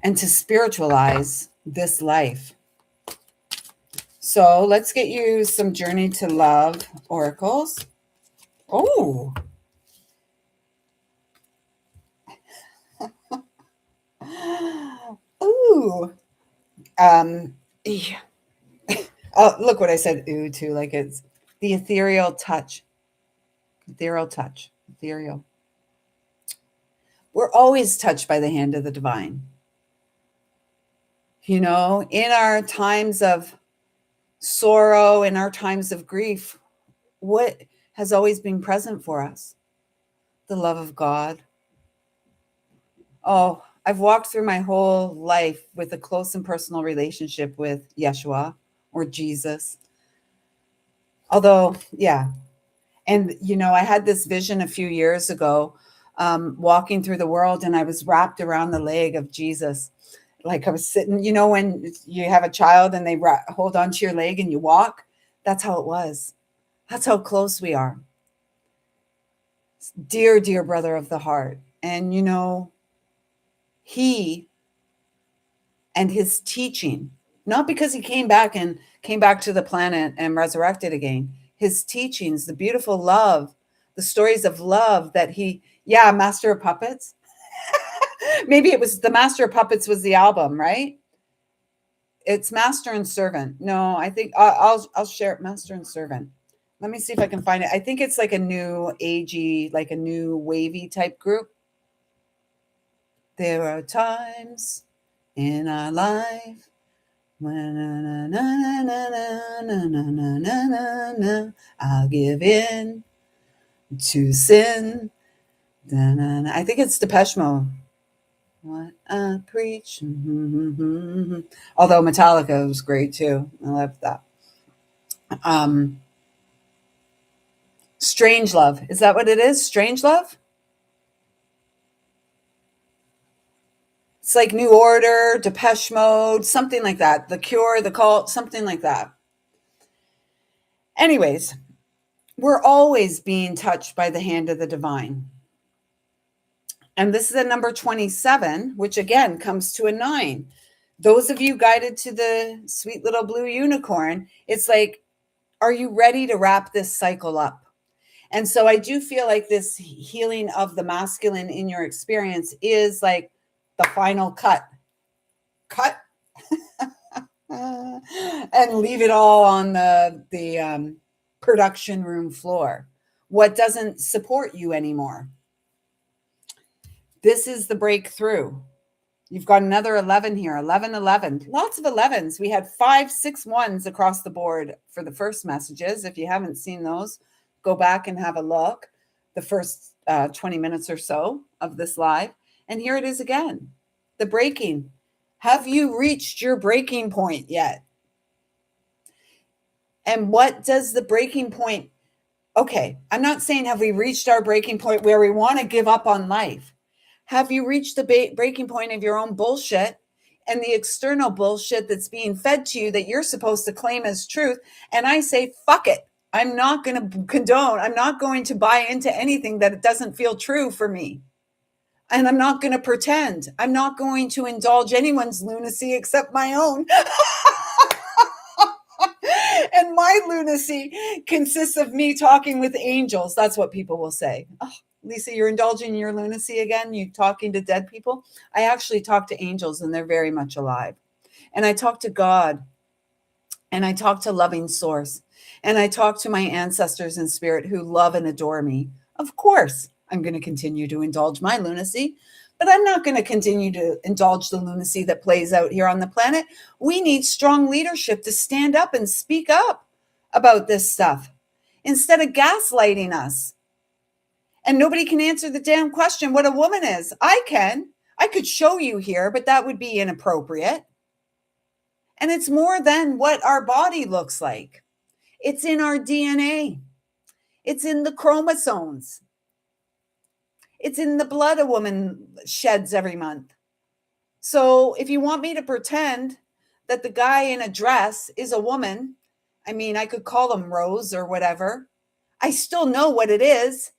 And to spiritualize this life. So let's get you some Journey to Love oracles. Oh. Ooh. Yeah. Oh, look what I said ooh to, like it's the ethereal touch. Ethereal touch. Ethereal. We're always touched by the hand of the divine. In our times of sorrow, in our times of grief, what has always been present for us? The love of God. Oh, I've walked through my whole life with a close and personal relationship with Yeshua or Jesus. Although, yeah. And, I had this vision a few years ago, walking through the world, and I was wrapped around the leg of Jesus. Like I was sitting, when you have a child and they hold onto your leg and you walk, that's how it was. That's how close we are. Dear, dear brother of the heart. And, he and his teaching, not because he came back to the planet and resurrected again, his teachings, the beautiful love, the stories of love that Master of Puppets. Maybe it was the Master of Puppets was the album, right? It's Master and Servant. No, I think I'll share it. Master and Servant. Let me see if I can find it. I think it's like a new agey, like a new wavy type group. There are times in our life when I'll give in to sin. I think it's Depeche Mode. What I preach. Although Metallica was great too. I love that. Strange Love. Is that what it is? Strange Love? It's like New Order, Depeche Mode, something like that. The Cure, The Cult, something like that. Anyways, we're always being touched by the hand of the divine. And this is a number 27, which again comes to a 9. Those of you guided to the sweet little blue unicorn, it's like, are you ready to wrap this cycle up? And so I do feel like this healing of the masculine in your experience is like the final cut. And leave it all on the production room floor. What doesn't support you anymore? This is the breakthrough. You've got another 11 here, 11, 11. Lots of 11s. We had 5, 6 ones across the board for the first messages. If you haven't seen those, go back and have a look. The first 20 minutes or so of this live. And here it is again. The breaking. Have you reached your breaking point yet? And what does the breaking point? Okay, I'm not saying have we reached our breaking point where we want to give up on life. Have you reached the breaking point of your own bullshit and the external bullshit that's being fed to you that you're supposed to claim as truth? And I say, fuck it. I'm not going to condone. I'm not going to buy into anything that it doesn't feel true for me. And I'm not going to pretend. I'm not going to indulge anyone's lunacy except my own. And my lunacy consists of me talking with angels. That's what people will say. Oh, Lisa, you're indulging your lunacy again? You talking to dead people? I actually talk to angels and they're very much alive. And I talk to God. And I talk to loving source. And I talk to my ancestors in spirit who love and adore me. Of course, I'm going to continue to indulge my lunacy, but I'm not going to continue to indulge the lunacy that plays out here on the planet. We need strong leadership to stand up and speak up about this stuff instead of gaslighting us. And nobody can answer the damn question what a woman is. I can. I could show you here, but that would be inappropriate. And it's more than what our body looks like. It's in our DNA. It's in the chromosomes. It's in the blood a woman sheds every month. So if you want me to pretend that the guy in a dress is a woman, I mean, I could call him Rose or whatever. I still know what it is.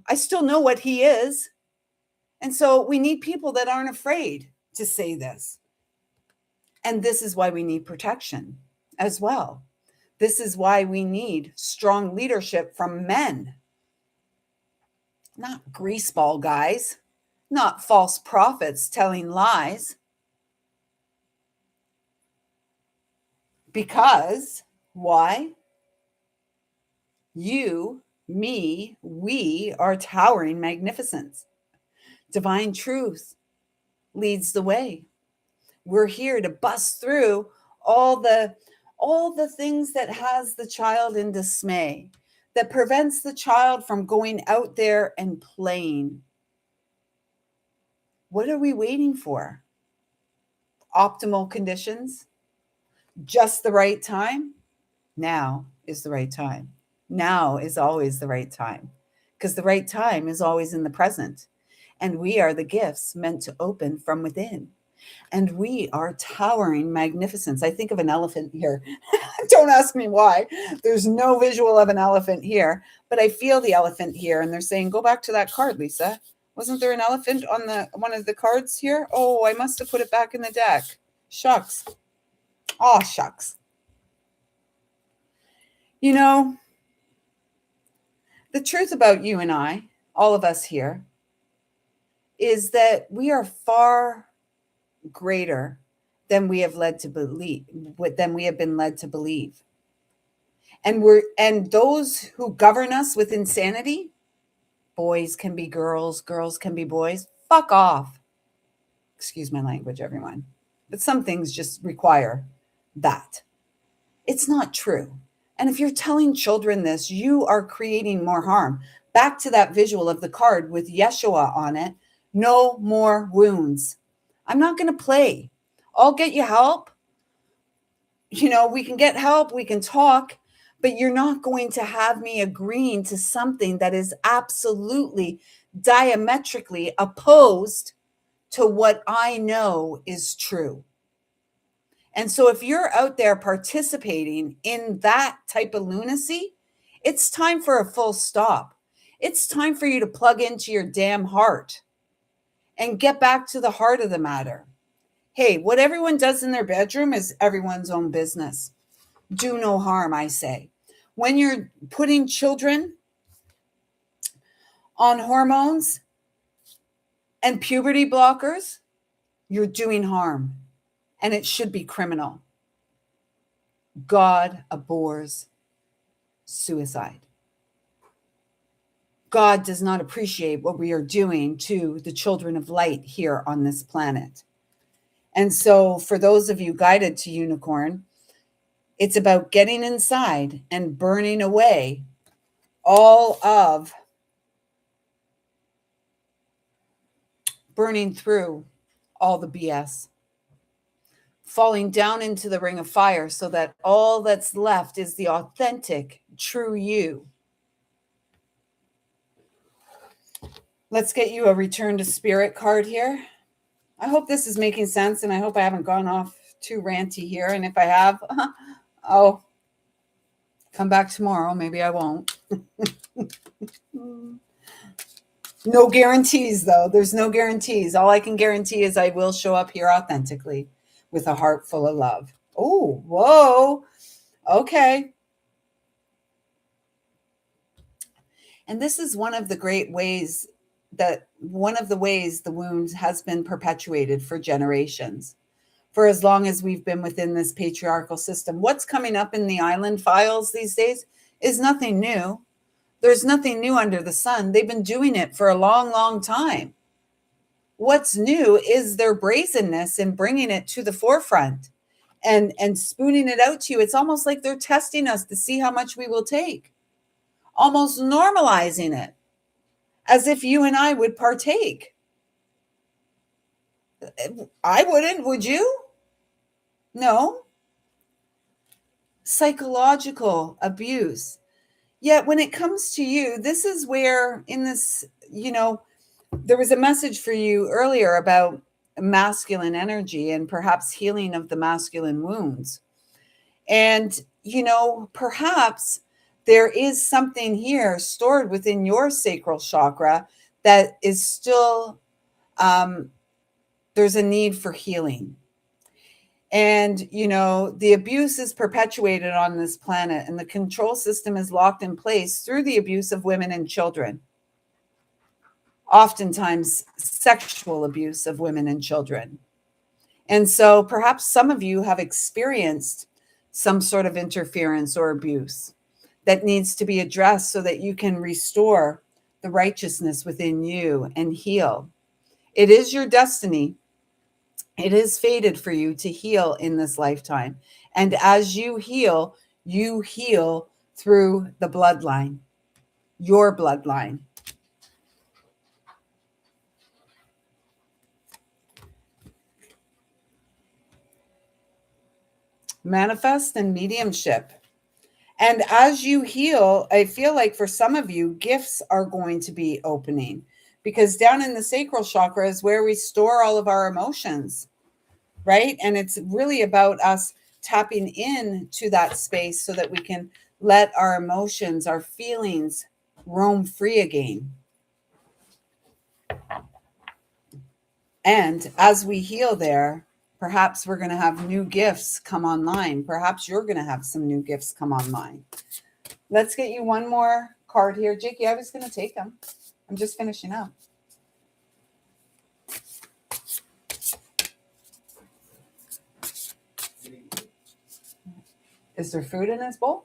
I still know what he is. And so we need people that aren't afraid to say this. And this is why we need protection as well. This is why we need strong leadership from men. Not greaseball guys, not false prophets telling lies. Because, why? You, me, we are towering magnificence. Divine truth leads the way. We're here to bust through all the things that has the child in dismay, that prevents the child from going out there and playing. What are we waiting for? Optimal conditions? Just the right time? Now is the right time. Now is always the right time, because the right time is always in the present. And we are the gifts meant to open from within. And we are towering magnificence. I think of an elephant here. Don't ask me why. There's no visual of an elephant here, but I feel the elephant here. And they're saying, go back to that card, Lisa. Wasn't there an elephant on one of the cards here? Oh, I must have put it back in the deck. Shucks. Oh, shucks. You know, the truth about you and I, all of us here, is that we are far greater than we have led to believe, than we have been led to believe. And those who govern us with insanity, boys can be girls, girls can be boys. Fuck off. Excuse my language, everyone. But some things just require that. It's not true. And if you're telling children this, you are creating more harm. Back to that visual of the card with Yeshua on it. No more wounds. I'm not going to play. I'll get you help. You know, we can get help. We can talk. But you're not going to have me agreeing to something that is absolutely diametrically opposed to what I know is true. And so if you're out there participating in that type of lunacy, it's time for a full stop. It's time for you to plug into your damn heart and get back to the heart of the matter. Hey, what everyone does in their bedroom is everyone's own business. Do no harm, I say. When you're putting children on hormones and puberty blockers, you're doing harm. And it should be criminal. God abhors suicide. God does not appreciate what we are doing to the children of light here on this planet. And so, for those of you guided to unicorn, it's about getting inside and burning away burning through all the BS, falling down into the ring of fire so that all that's left is the authentic, true you. Let's get you a return to spirit card here. I hope this is making sense, and I hope I haven't gone off too ranty here. And if I have, I'll come back tomorrow. Maybe I won't. No guarantees, though. There's no guarantees. All I can guarantee is I will show up here authentically with a heart full of love. Oh, whoa. Okay. And this is one of the ways the wound has been perpetuated for generations, for as long as we've been within this patriarchal system. What's coming up in the island files these days is nothing new. There's nothing new under the sun. They've been doing it for a long, long time. What's new is their brazenness in bringing it to the forefront and spooning it out to you. It's almost like they're testing us to see how much we will take, almost normalizing it as if you and I would partake. I wouldn't, would you? No. Psychological abuse. Yet when it comes to you, this is where in this, there was a message for you earlier about masculine energy and perhaps healing of the masculine wounds. And, perhaps there is something here stored within your sacral chakra that is still, there's a need for healing. And, the abuse is perpetuated on this planet, and the control system is locked in place through the abuse of women and children. Oftentimes, sexual abuse of women and children. And so perhaps some of you have experienced some sort of interference or abuse that needs to be addressed so that you can restore the righteousness within you and heal. It is your destiny. It is fated for you to heal in this lifetime. And as you heal through the bloodline, your bloodline. Manifest and mediumship. And as you heal, I feel like for some of you, gifts are going to be opening, because down in the sacral chakra is where we store all of our emotions, right? And it's really about us tapping in to that space so that we can let our emotions, our feelings roam free again. And as we heal there, perhaps we're going to have new gifts come online. Perhaps you're going to have some new gifts come online. Let's get you one more card here. Jakey, I was going to take them. I'm just finishing up. Is there food in his bowl?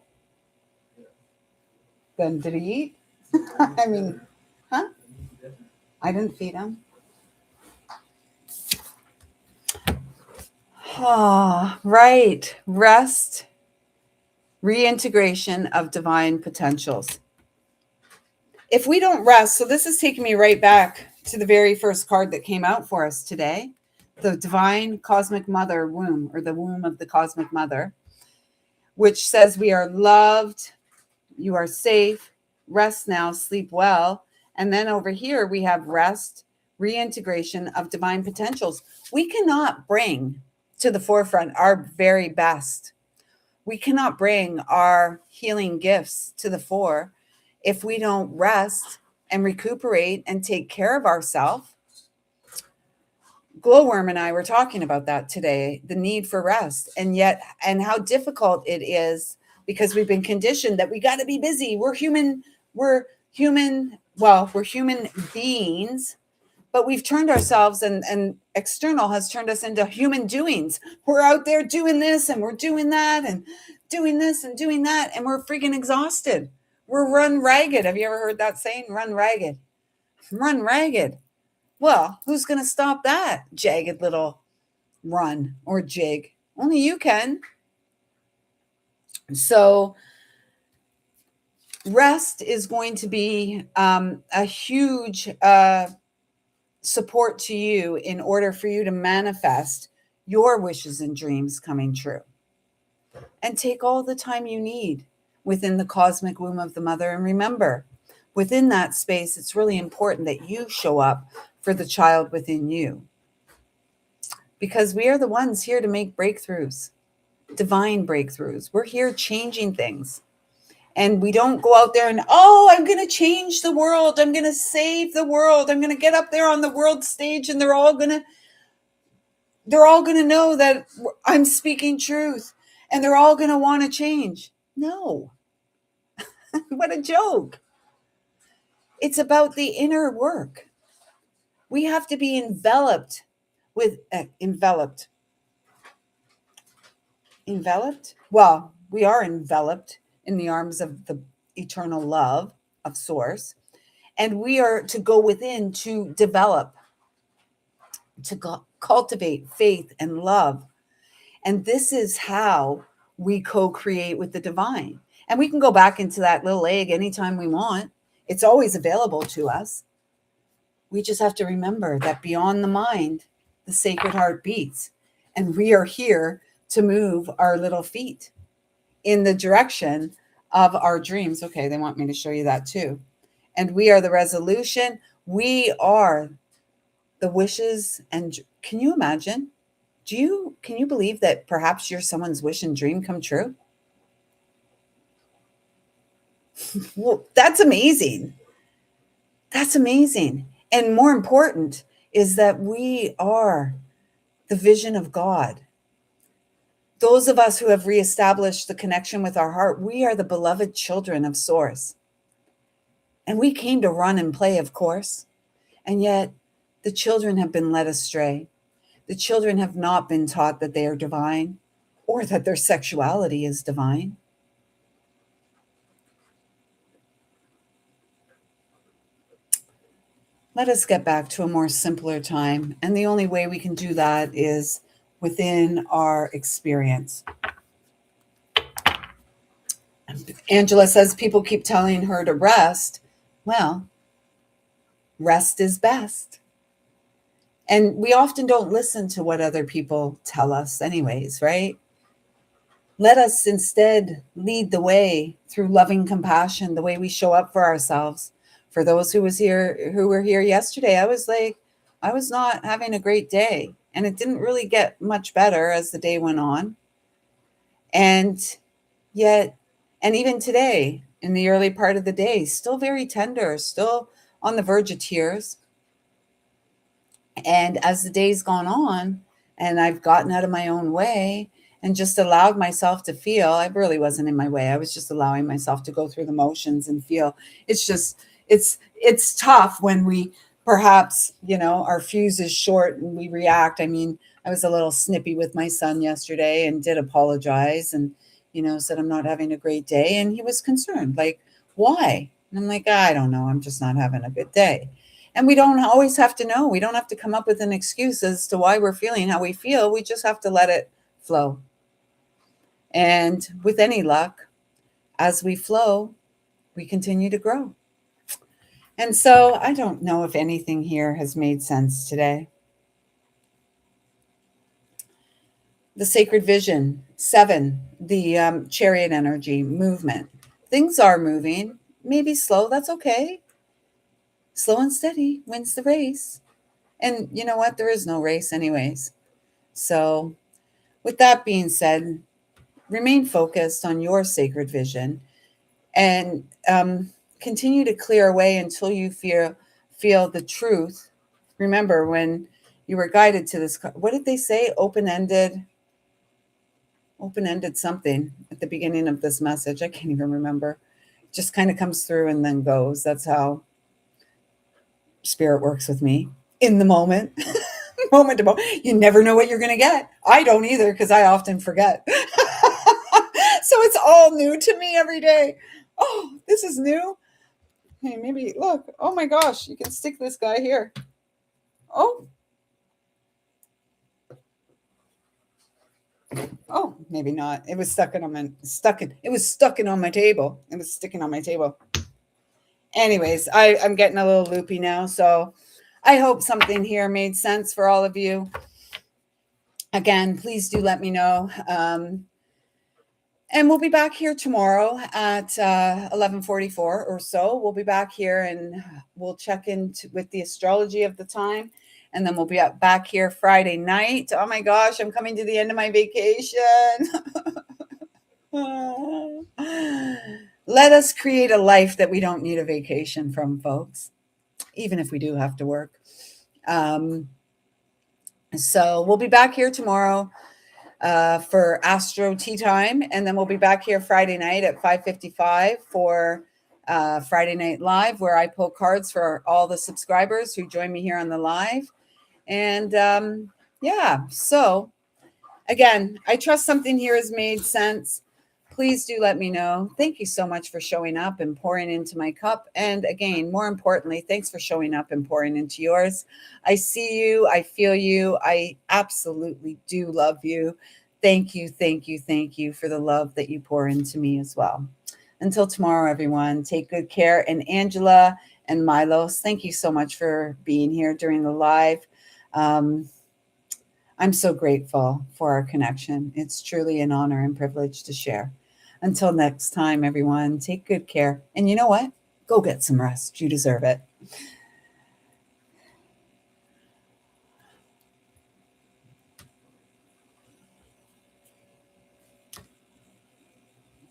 Then did he eat? I mean, huh? I didn't feed him. Ah, right. Rest, reintegration of divine potentials. If we don't rest, so this is taking me right back to the very first card that came out for us today, the divine cosmic mother womb, or the womb of the cosmic mother, which says we are loved, you are safe, rest now, sleep well. And then over here we have rest, reintegration of divine potentials. We cannot bring to the forefront our very best. We cannot bring our healing gifts to the fore if we don't rest and recuperate and take care of ourselves. Glowworm and I were talking about that today, the need for rest, and how difficult it is because we've been conditioned that we got to be busy. We're human beings, but we've turned ourselves and external has turned us into human doings. We're out there doing this and we're doing that and doing this and doing that, and we're freaking exhausted. We're run ragged. Have you ever heard that saying? Run ragged. Run ragged. Well, who's going to stop that jagged little run or jig? Only you can. So, rest is going to be a huge support to you in order for you to manifest your wishes and dreams coming true. And take all the time you need within the cosmic womb of the mother. And remember, within that space, it's really important that you show up for the child within you. Because we are the ones here to make breakthroughs, divine breakthroughs. We're here changing things. And we don't go out there and, oh, I'm going to change the world. I'm going to save the world. I'm going to get up there on the world stage and they're all going to know that I'm speaking truth and they're all going to want to change. No. What a joke. It's about the inner work. We have to be enveloped. Well, we are enveloped in the arms of the eternal love of Source. And we are to go within to develop, to cultivate faith and love. And this is how we co-create with the divine. And we can go back into that little egg anytime we want. It's always available to us. We just have to remember that beyond the mind, the sacred heart beats. And we are here to move our little feet in the direction of our dreams. Okay, they want me to show you that too. And we are the resolution. We are the wishes. And can you imagine? Can you believe that perhaps you're someone's wish and dream come true? Well, that's amazing. That's amazing. And more important is that we are the vision of God. Those of us who have reestablished the connection with our heart, we are the beloved children of Source. And we came to run and play, of course. And yet the children have been led astray. The children have not been taught that they are divine or that their sexuality is divine. Let us get back to a more simpler time. And the only way we can do that is within our experience. Angela says people keep telling her to rest. Well, rest is best. And we often don't listen to what other people tell us anyways, right? Let us instead lead the way through loving compassion, the way we show up for ourselves. For those who were here yesterday, I was not having a great day. And it didn't really get much better as the day went on. And even today, in the early part of the day, still very tender, still on the verge of tears. And as the day's gone on, and I've gotten out of my own way and just allowed myself to feel, I really wasn't in my way. I was just allowing myself to go through the motions and feel. It's tough when we perhaps, our fuse is short and we react. I mean, I was a little snippy with my son yesterday and did apologize and, said I'm not having a great day. And he was concerned, like, why? And I'm like, I don't know. I'm just not having a good day. And we don't always have to know. We don't have to come up with an excuse as to why we're feeling how we feel. We just have to let it flow. And with any luck, as we flow, we continue to grow. And so I don't know if anything here has made sense today. The sacred vision, 7, the chariot energy movement. Things are moving, maybe slow, that's okay. Slow and steady wins the race. And you know what? There is no race anyways. So with that being said, remain focused on your sacred vision and continue to clear away until you feel the truth. Remember when you were guided to this, what did they say? Open-ended something at the beginning of this message. I can't even remember. It just kind of comes through and then goes. That's how Spirit works with me in the moment, moment to moment. You never know what you're going to get. I don't either because I often forget. So it's all new to me every day. Oh, this is new. Hey, maybe look. Oh my gosh, you can stick this guy here. Oh. Oh, maybe not. It was stuck in on my it was stuck in on my table. It was sticking on my table. Anyways, I'm getting a little loopy now, so I hope something here made sense for all of you. Again, please do let me know. And we'll be back here tomorrow at 11:44 or so. We'll be back here and we'll check in with the astrology of the time. And then we'll be back here Friday night. Oh my gosh, I'm coming to the end of my vacation. Let us create a life that we don't need a vacation from, folks, even if we do have to work. So we'll be back here tomorrow for Astro Tea Time, and then we'll be back here Friday night at 5:55 for Friday Night Live, where I pull cards for all the subscribers who join me here on the live. And yeah, so again, I trust something here has made sense. Please do let me know. Thank you so much for showing up and pouring into my cup. And again, more importantly, thanks for showing up and pouring into yours. I see you. I feel you. I absolutely do love you. Thank you, thank you, thank you for the love that you pour into me as well. Until tomorrow, everyone, take good care. And Angela and Milos, thank you so much for being here during the live. I'm so grateful for our connection. It's truly an honor and privilege to share. Until next time, everyone, take good care. And you know what? Go get some rest. You deserve it.